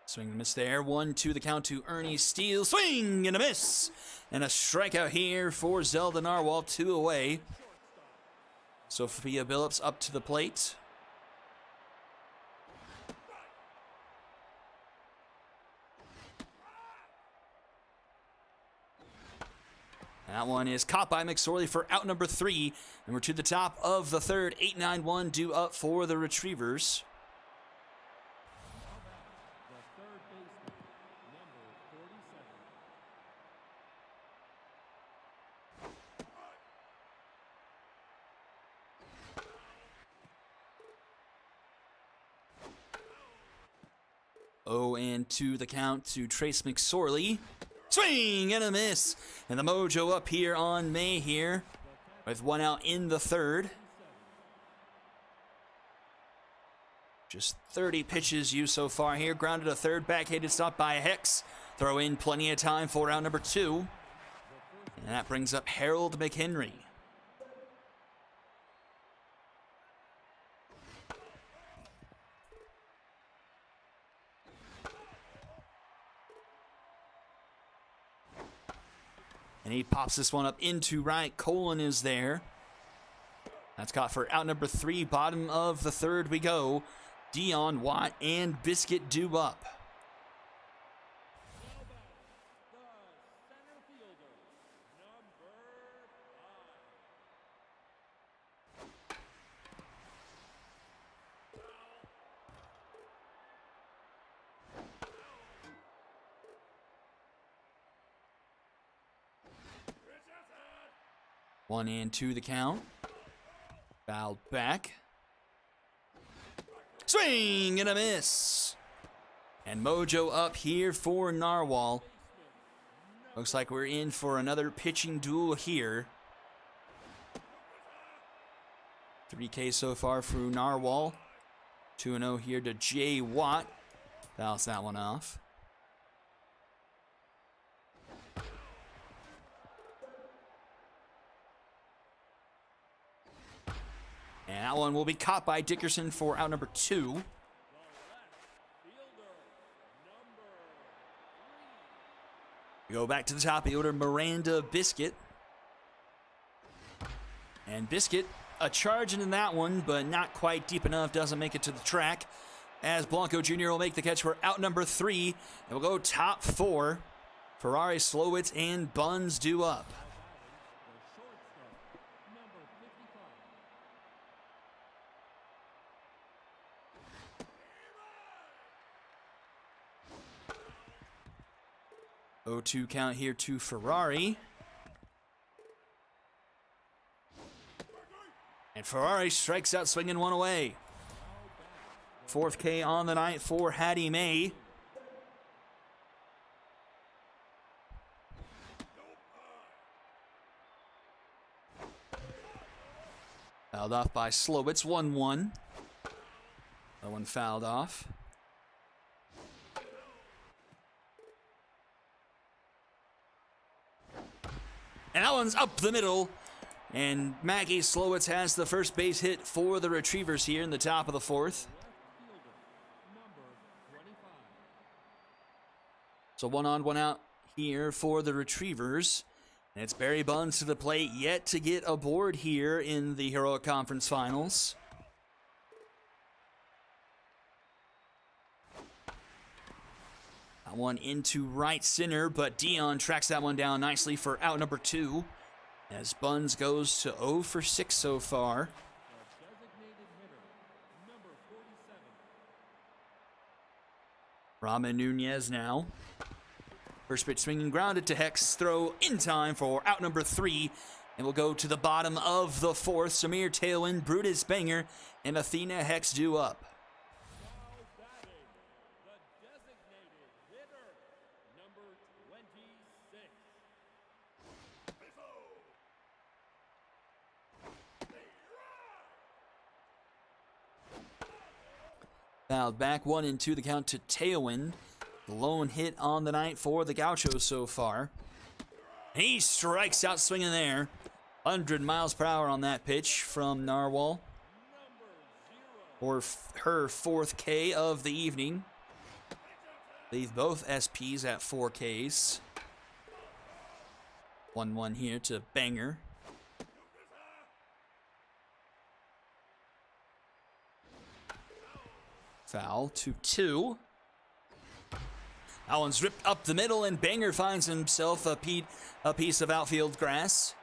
Swing and a miss there. 1-2 the count to Ernie Steele. Swing and a miss. And a strikeout here for Zelda Narwhal. 2 away. Sophia Billups up to the plate. That one is caught by McSorley for out number 3. And we're to the top of the third. 8-9-1 due up for the Retrievers. Oh, and 2 the count to Trace McSorley. Swing and a miss. And the mojo up here on May here with 1 out in the third. Just 30 pitches used so far here. Grounded a third, backhanded stop by Hex. Throw in plenty of time for round number 2. And that brings up Harold McHenry. And he pops this one up into right. Colin is there. That's caught for out number 3. Bottom of the third we go. Dion, Watt, and Biscuit due up. One and 2 the count. Fouled back. Swing and a miss. And mojo up here for Narwhal. Looks like we're in for another pitching duel here. 3K so far for Narwhal. 2-0 here to Jay Watt. Fouls that one off. And that one will be caught by Dickerson for out number 2. We go back to the top of the order, Miranda Biscuit. And Biscuit, a charge into that one, but not quite deep enough, doesn't make it to the track. As Blanco Jr. will make the catch for out number 3. And we'll go top 4. Ferrari, Slowitz, and Buns due up. Oh, 2 count here to Ferrari. And Ferrari strikes out swinging 1 away. 4th K on the night for Hattie May. Fouled off by Slowitz, 1-1. That one fouled off. And that one's up the middle. And Maggie Slowitz has the first base hit for the Retrievers here in the top of the 4th. So 1 on, 1 out here for the Retrievers. And it's Barry Buns to the plate, yet to get a board here in the Heroic Conference Finals. That one into right center, but Dion tracks that one down nicely for out number 2. As Buns goes to 0 for 6 so far. Designated hitter, number 47. Ramen Nunez now. First pitch swinging, grounded to Hex. Throw in time for out number 3. And we'll go to the bottom of the 4th. Samir Tailwind, Brutus Banger, and Athena Hex due up. Now batting, the designated hitter, number 26. Fouled back, 1 and 2, the count to Tailwind. The lone hit on the night for the Gauchos so far. He strikes out swinging there. 100 miles per hour on that pitch from Narwhal. For her 4th K of the evening. Leave both SPs at 4 Ks. 1-1 here to Banger. Foul, 2-2. That one's ripped up the middle, and Banger finds himself a piece of outfield grass.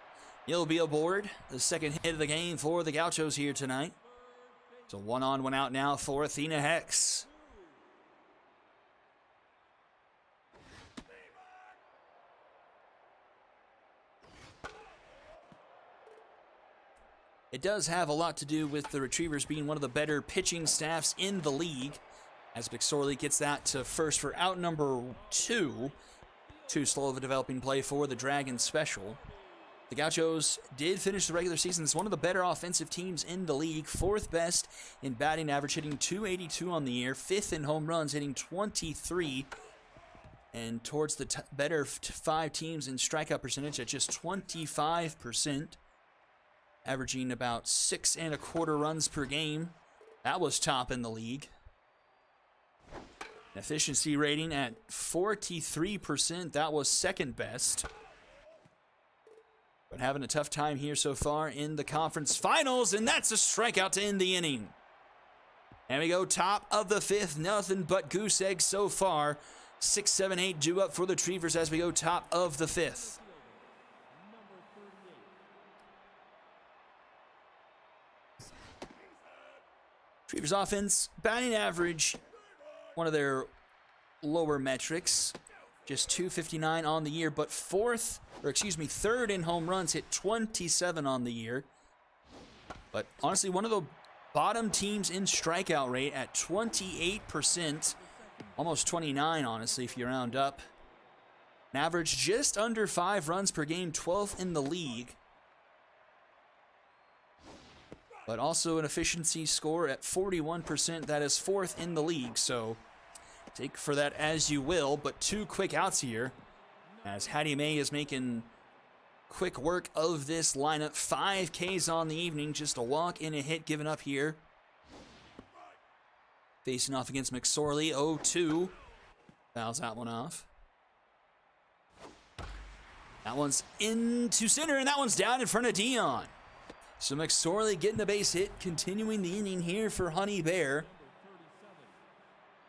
He'll be aboard. The second hit of the game for the Gauchos here tonight. So 1 on, 1 out now for Athena Hex. It does have a lot to do with the Retrievers being one of the better pitching staffs in the league. As McSorley gets that to first for out number 2. Too slow of a developing play for the Dragon Special. The Gauchos did finish the regular season as one of the better offensive teams in the league. 4th best in batting average, hitting .282 on the year. 5th in home runs, hitting 23. And towards the better 5 teams in strikeout percentage at just 25%. Averaging about 6 1/4 runs per game. That was top in the league. Efficiency rating at 43%. That was 2nd best. But having a tough time here so far in the conference finals, and that's a strikeout to end the inning. And we go top of the 5th, nothing but goose eggs so far. 6, 7, 8 due up for the Retrievers as we go top of the 5th. Retrievers offense, batting average, one of their lower metrics, just .259 on the year, but 3rd in home runs, hit 27 on the year. But honestly, one of the bottom teams in strikeout rate at 28%, almost 29 honestly if you round up. An average just under 5 runs per game, 12th in the league. But also an efficiency score at 41%, that is 4th in the league, so take for that as you will. But 2 quick outs here, as Hattie May is making quick work of this lineup. 5 Ks on the evening, just a walk and a hit given up here. Facing off against McSorley, 0-2. Fouls that one off. That one's into center, and that one's down in front of Dion. So McSorley getting a base hit, continuing the inning here for Honey Bear.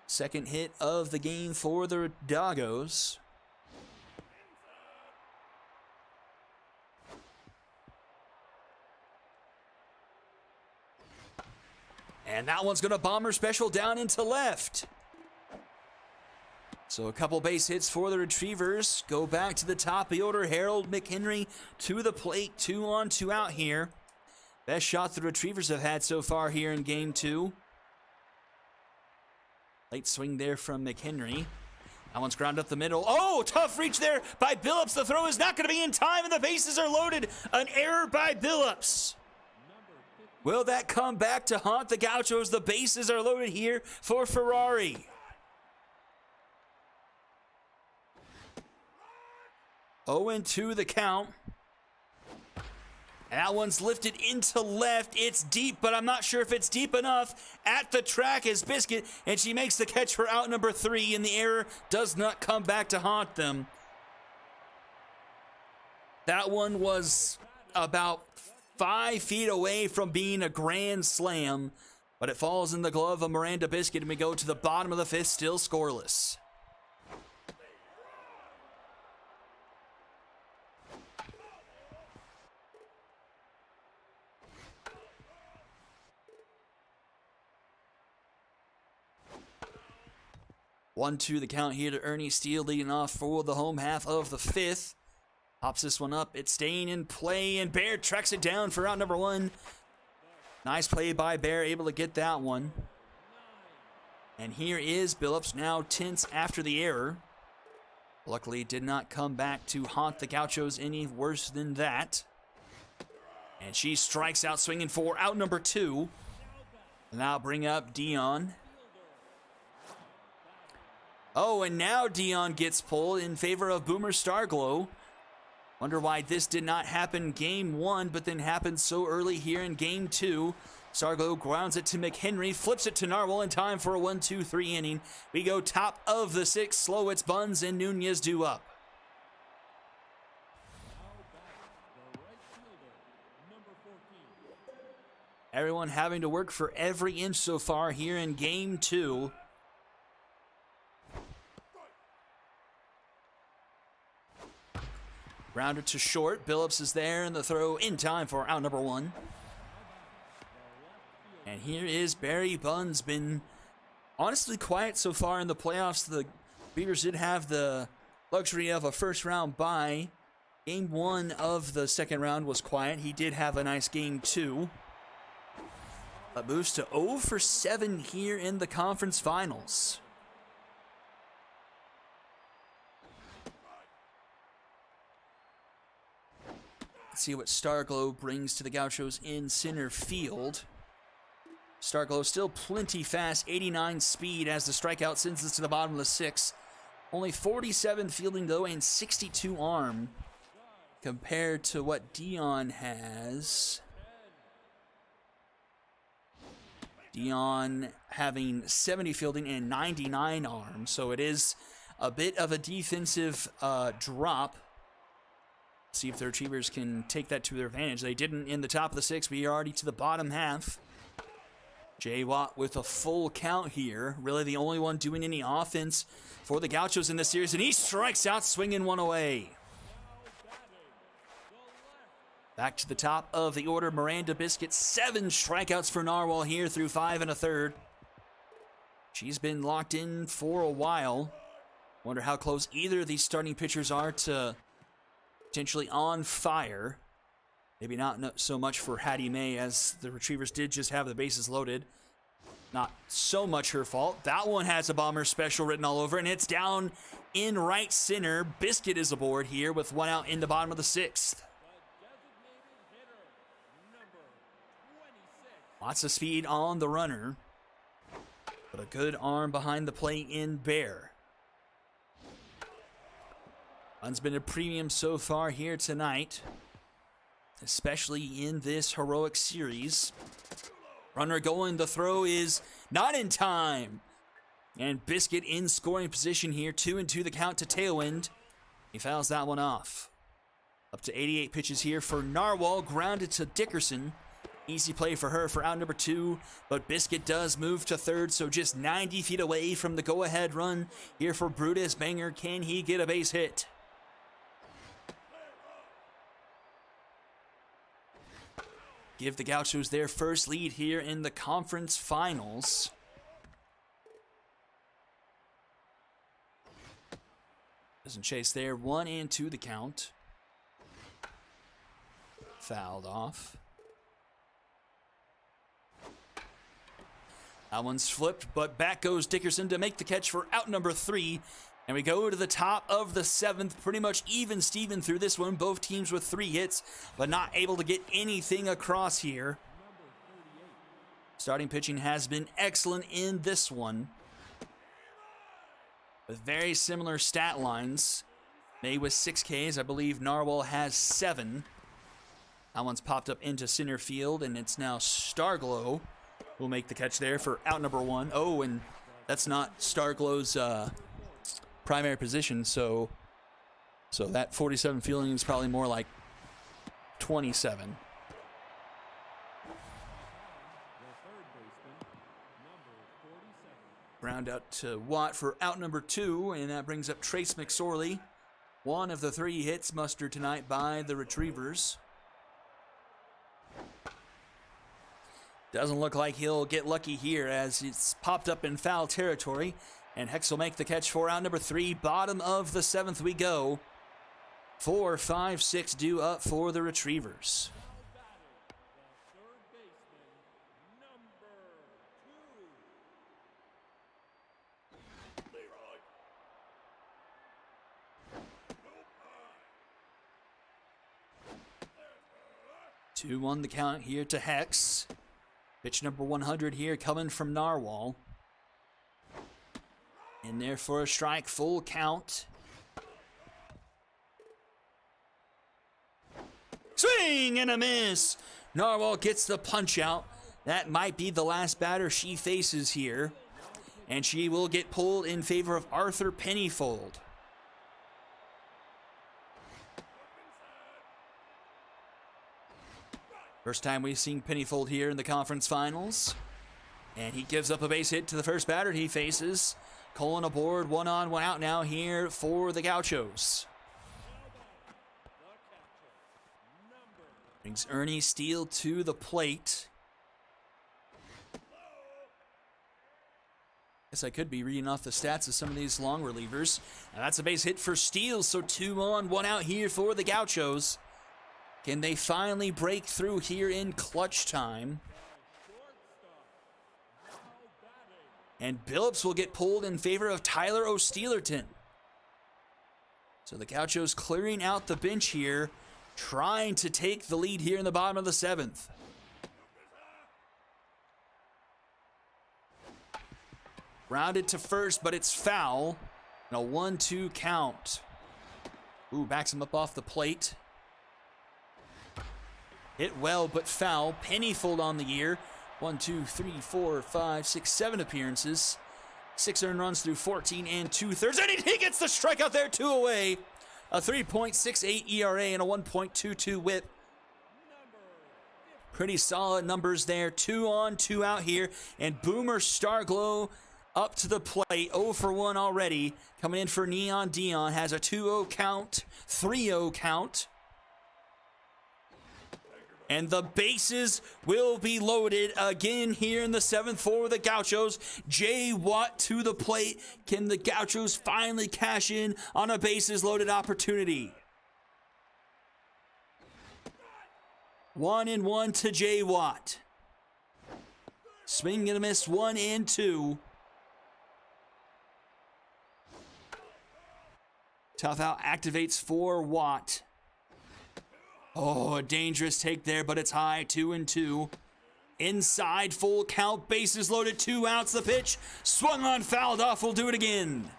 2nd hit of the game for the Doggos. And that one's going to bomber special down into left. So a couple base hits for the Retrievers. Go back to the top of the order. Harold McHenry to the plate. 2 on, 2 out here. Best shot the Retrievers have had so far here in game 2. Late swing there from McHenry. That one's ground up the middle. Oh, tough reach there by Billups. The throw is not going to be in time, and the bases are loaded. An error by Billups. Will that come back to haunt the Gauchos? The bases are loaded here for Ferrari. 0-2 the count. And that one's lifted into left. It's deep, but I'm not sure if it's deep enough. At the track is Biscuit, and she makes the catch for out number 3, and the error does not come back to haunt them. That one was about 5 feet away from being a grand slam, but it falls in the glove of Miranda Biscuit, and we go to the bottom of the 5th, still scoreless. One, two, the count here to Ernie Steele, leading off for the home half of the 5th. Pops this one up. It's staying in play, and Bear tracks it down for out number 1. Nice play by Bear, able to get that one. And here is Billups, now tense after the error. Luckily, did not come back to haunt the Gauchos any worse than that. And she strikes out, swinging for out number 2. And now bring up Dion. Oh, and now Dion gets pulled in favor of Boomer Starglow. Wonder why this did not happen game 1, but then happened so early here in game 2. Starglow grounds it to McHenry, flips it to Narwhal in time for a 1-2-3 inning. We go top of the 6th. Slowitz, Buns, and Nunez due up. Everyone having to work for every inch so far here in game 2. Grounded to short. Billups is there, and the throw in time for out number 1. And here is Barry Buns. Been honestly quiet so far in the playoffs. The Beavers did have the luxury of a first round bye. Game 1 of the second round was quiet. He did have a nice game 2. But moves to 0 for 7 here in the conference finals. Let's see what Starglow brings to the Gauchos in center field. Starglow still plenty fast, 89 speed as the strikeout sends us to the bottom of the 6th. Only 47 fielding though, and 62 arm compared to what Dion has. Dion having 70 fielding and 99 arm, so it is a bit of a defensive drop. See if the Retrievers can take that to their advantage. They didn't in the top of the 6th. We are already to the bottom half. Jay Watt with a full count here. Really the only one doing any offense for the Gauchos in this series. And he strikes out, swinging one away. Back to the top of the order. Miranda Biscuit, 7 strikeouts for Narwhal here through 5 1/3. She's been locked in for a while. Wonder how close either of these starting pitchers are to potentially on fire. Maybe not so much for Hattie May, as the Retrievers did just have the bases loaded. Not so much her fault. That one has a bomber special written all over, and it's down in right center. Biscuit is aboard here with 1 out in the bottom of the 6th. Lots of speed on the runner, but a good arm behind the plate in Bear. Bun's been a premium so far here tonight, especially in this heroic series. Runner going, the throw is not in time. And Biscuit in scoring position here, 2-2 the count to Tailwind. He fouls that one off. Up to 88 pitches here for Narwhal, grounded to Dickerson. Easy play for her for out number 2, but Biscuit does move to 3rd, so just 90 feet away from the go-ahead run here for Brutus Banger. Can he get a base hit? Give the Gauchos their first lead here in the conference finals. Doesn't chase there. 1-2 the count. Fouled off. That one's flipped, but back goes Dickerson to make the catch for out number 3. And we go to the top of the 7th, pretty much even Steven through this one. Both teams with 3 hits, but not able to get anything across here. Starting pitching has been excellent in this one, with very similar stat lines. May with 6 Ks, I believe Narwhal has 7. That one's popped up into center field, and it's now Starglow who'll make the catch there for out number 1. Oh, and that's not Starglow's primary position, so that 47 fielding is probably more like 27. Ground out to Watt for out number 2, and that brings up Trace McSorley. One of the 3 hits mustered tonight by the Retrievers. Doesn't look like he'll get lucky here as it's popped up in foul territory. And Hex will make the catch for out number 3. Bottom of the 7th we go. 4, 5, 6 due up for the Retrievers. Two on the count here to Hex. Pitch number 100 here coming from Narwhal. In there for a strike, full count. Swing and a miss. Narwhal gets the punch out. That might be the last batter she faces here. And she will get pulled in favor of Arthur Pennyfold. First time we've seen Pennyfold here in the conference finals. And he gives up a base hit to the first batter he faces. Colin aboard, 1 on, 1 out now here for the Gauchos. Brings Ernie Steele to the plate. Guess I could be reading off the stats of some of these long relievers. Now that's a base hit for Steele, so 2 on, 1 out here for the Gauchos. Can they finally break through here in clutch time? And Billups will get pulled in favor of Tyler O'Steelerton. So the Gauchos clearing out the bench here, trying to take the lead here in the bottom of the 7th. Grounded to first, but it's foul. And a 1-2 count. Ooh, backs him up off the plate. Hit well, but foul. Pennyfold on the year. 1, 2, 3, 4, 5, 6, 7 appearances. 6 earned runs through 14 2/3. And he gets the strikeout there, 2 away. A 3.68 ERA and a 1.22 whip. Pretty solid numbers there. 2 on, 2 out here. And Boomer Starglow up to the plate. 0 for 1 already. Coming in for Neon Dion. Has a 2-0 count, 3-0 count. And the bases will be loaded again here in the 7th for the Gauchos. Jay Watt to the plate. Can the Gauchos finally cash in on a bases loaded opportunity? 1-1 to Jay Watt. Swing and a miss, 1-2. Tough out activates for Watt. Oh, a dangerous take there, but it's high, 2-2. Inside, full count, bases loaded, 2 outs, the pitch. Swung on, fouled off, we'll do it again.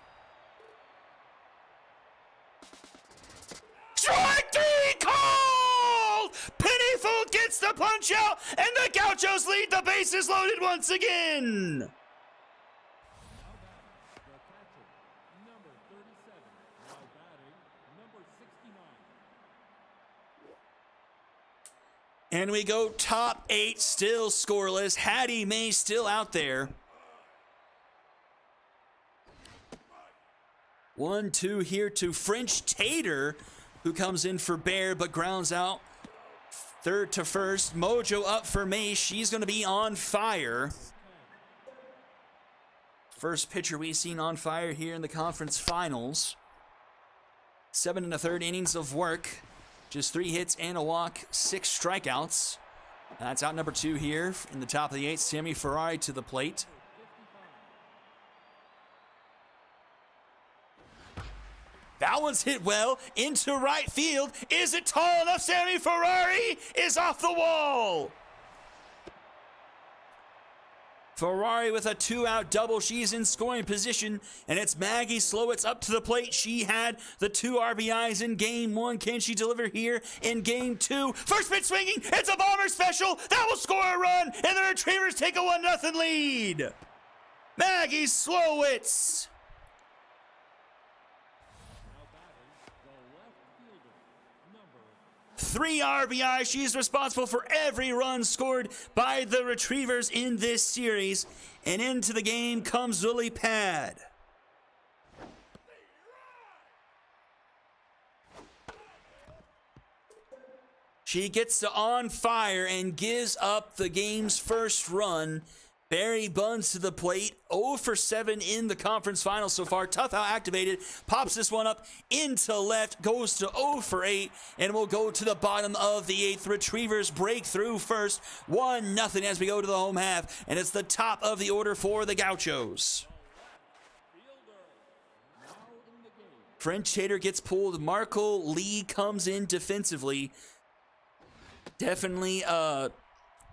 Strike 3 called! Pennyfold gets the punch out, and the Gauchos lead the bases loaded once again. And we go top 8, still scoreless. Hattie May still out there. 1-2 here to French Tater, who comes in for Bear but grounds out. Third to first. Mojo up for May. She's going to be on fire. First pitcher we've seen on fire here in the conference finals. 7 1/3 innings of work. Just 3 hits and a walk, 6 strikeouts. That's out number 2 here in the top of the 8th. Sammy Ferrari to the plate. That one's hit well into right field. Is it tall enough? Sammy Ferrari is off the wall. Ferrari with a 2-out double. She's in scoring position, and it's Maggie Slowitz up to the plate. She had the 2 RBIs in game 1. Can she deliver here in game 2? First pitch swinging. It's a bomber special. That will score a run, and the Retrievers take a 1-0 lead. Maggie Slowitz. Now batting, the left fielder, number 3 RBI. She's responsible for every run scored by the Retrievers in this series. And into the game comes Lily Pad. She gets to on fire and gives up the game's first run. Barry Buns to the plate, 0 for 7 in the conference final so far. Tough out activated, pops this one up into left, goes to 0 for 8, and we'll go to the bottom of the 8th. Retrievers break through first, 1-0 as we go to the home half, and it's the top of the order for the Gauchos. French Tater gets pulled, Marco Lee comes in defensively. Definitely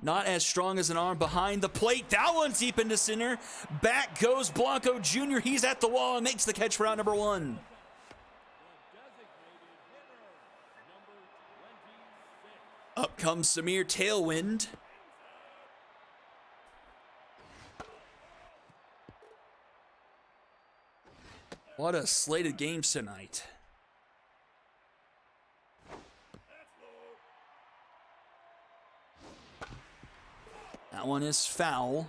not as strong as an arm behind the plate. That one's deep into center. Back goes Blanco Jr. He's at the wall and makes the catch for out number 1. Up comes Samir Tailwind. What a slate of games tonight. That one is foul.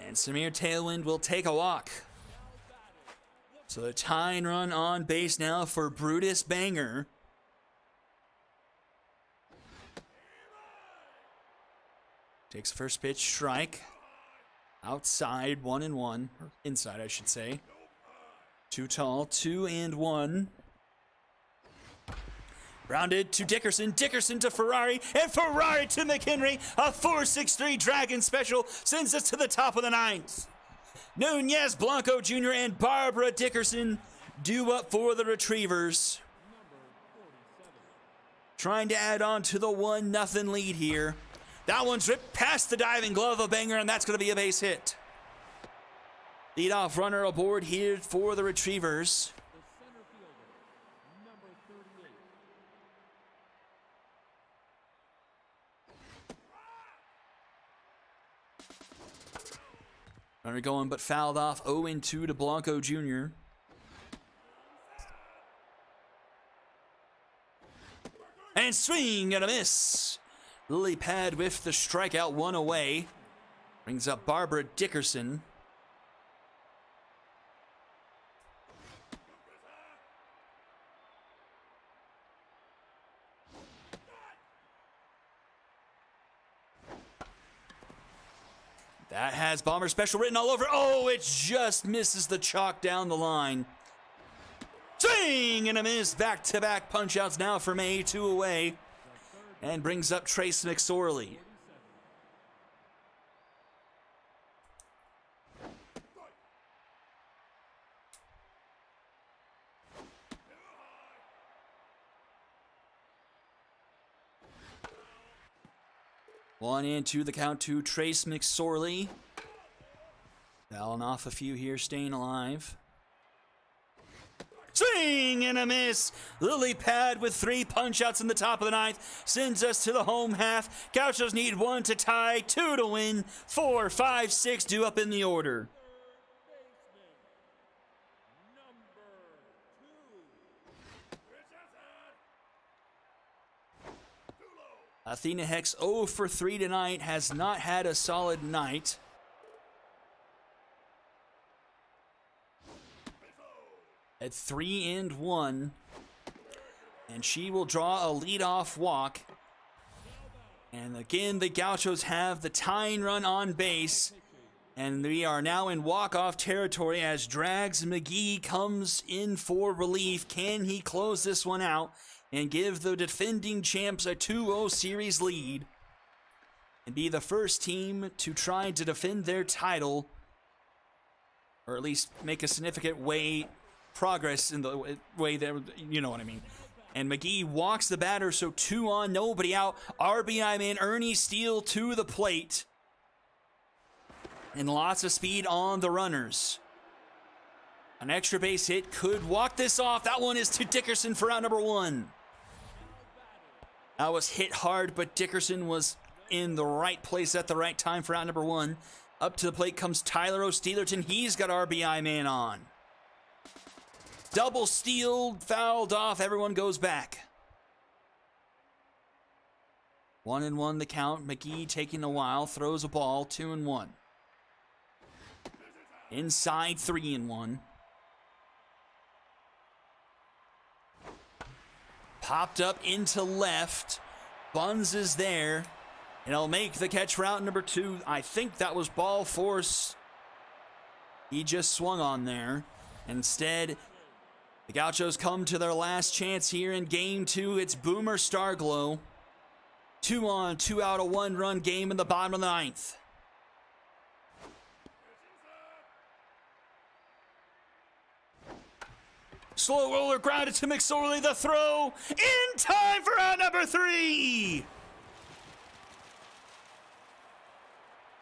And Samir Tailwind will take a walk. So the tying run on base now for Brutus Banger. Takes first pitch, strike. Outside, 1-1. Or inside, I should say. Too tall, 2-1. Rounded to Dickerson, Dickerson to Ferrari, and Ferrari to McHenry. A 4-6-3 Dragon special sends us to the top of the 9th. Nunez, Blanco Jr., and Barbara Dickerson due up for the Retrievers. Trying to add on to the 1-0 lead here. That one's ripped past the diving glove of Banger, and that's going to be a base hit. Leadoff runner aboard here for the Retrievers. Runner going, but fouled off. 0-2 to Blanco Jr. And swing and a miss. Lily Pad with the strikeout, 1 away. Brings up Barbara Dickerson. That has Bomber Special written all over. Oh, it just misses the chalk down the line. Swing and a miss. Back-to-back punch-outs now for May, 2 away. And brings up Trace McSorley. One and 2 the count to Trace McSorley. Fouling off a few here, staying alive. Swing and a miss. Lily Pad with 3 punch-outs in the top of the 9th sends us to the home half. Gauchos need 1 to tie, 2 to win. 4, 5, 6 due up in the order. Athena Hex 0 for 3 tonight, has not had a solid night. At 3-1, and she will draw a leadoff walk. And again, the Gauchos have the tying run on base, and we are now in walk-off territory as Drags McGee comes in for relief. Can he close this one out and give the defending champs a 2-0 series lead and be the first team to try to defend their title, or at least make a significant progress in the way that, you know what I mean, And McGee walks the batter, so 2 on, nobody out. RBI man Ernie Steele to the plate. And lots of speed on the runners. An extra base hit could walk this off. That one is to Dickerson for out number 1. That was hit hard, but Dickerson was in the right place at the right time for out number 1. Up to the plate comes Tyler O'Steelerton. He's got RBI man on. Double steal, fouled off. Everyone goes back. 1-1 the count. McGee taking a while, throws a ball. 2-1. Inside 3-1. Popped up into left. Buns is there. And he'll make the catch route number 2. I think that was ball force. He just swung on there. Instead, the Gauchos come to their last chance here in game 2. It's Boomer Starglow. 2 on, 2 out, a 1-run game in the bottom of the 9th. Slow roller grounded to McSorley. The throw in time for out number 3.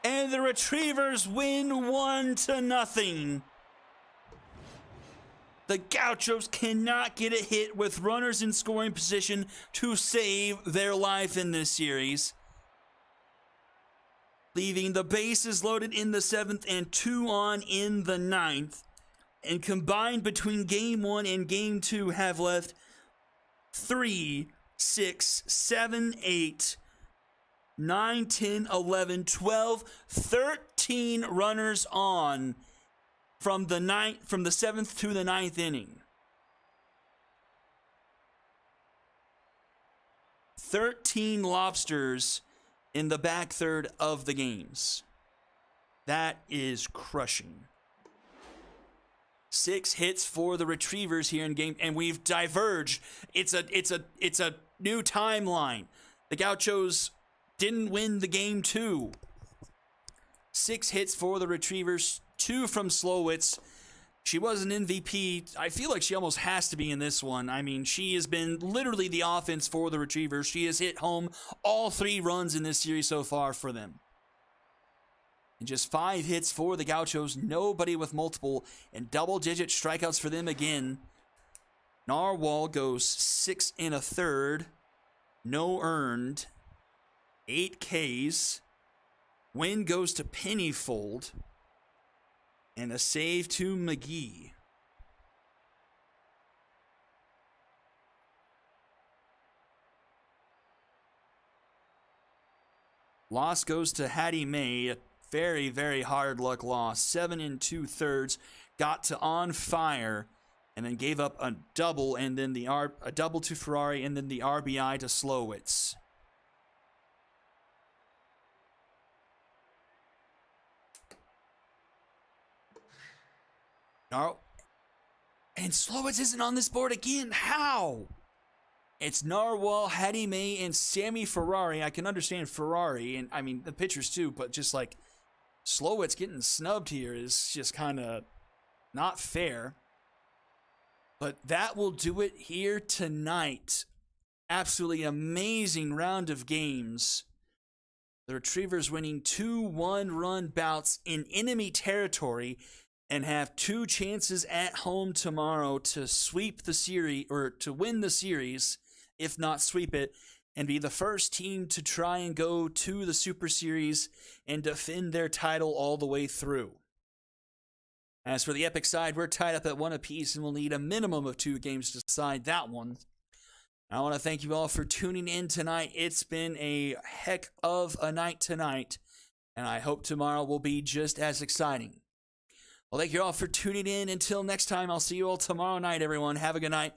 And the Retrievers win 1-0. The Gauchos cannot get a hit with runners in scoring position to save their life in this series. Leaving the bases loaded in the 7th and 2 on in the 9th. And combined between game 1 and game 2 have left 3, 6, 7, 8, 9, 10, 11, 12, 13 runners on from the 7th to the 9th inning. 13 lobsters in the back third of the games. That is crushing. 6 hits for the Retrievers here in game, and we've diverged. It's a new timeline. The Gauchos didn't win the game 2. 6 hits for the Retrievers, 2 from Slowitz. She was an MVP. I feel like she almost has to be in this one. I mean, she has been literally the offense for the Retrievers. She has hit home all 3 runs in this series so far for them. And just 5 hits for the Gauchos. Nobody with multiple and double-digit strikeouts for them again. Narwhal goes 6 1/3. No earned. 8 Ks. Win goes to Pennyfold. And a save to McGee. Loss goes to Hattie May. A very, very hard luck loss. 7 2/3. Got to on fire. And then gave up a double. And then a double to Ferrari. And then the RBI to Slowitz. And Slowitz isn't on this board again. How? It's Narwhal, Hattie May, and Sammy Ferrari. I can understand Ferrari, and I mean the pitchers too, but just like Slowitz getting snubbed here is just kind of not fair. But that will do it here tonight. Absolutely amazing round of games. The Retrievers winning 2 1-run bouts in enemy territory and have 2 chances at home tomorrow to sweep the series, or to win the series, if not sweep it, and be the first team to try and go to the Super Series and defend their title all the way through. As for the Epic side, we're tied up at 1 apiece and we'll need a minimum of 2 games to decide that one. I want to thank you all for tuning in tonight. It's been a heck of a night tonight, and I hope tomorrow will be just as exciting. Well, thank you all for tuning in. Until next time, I'll see you all tomorrow night, everyone. Have a good night.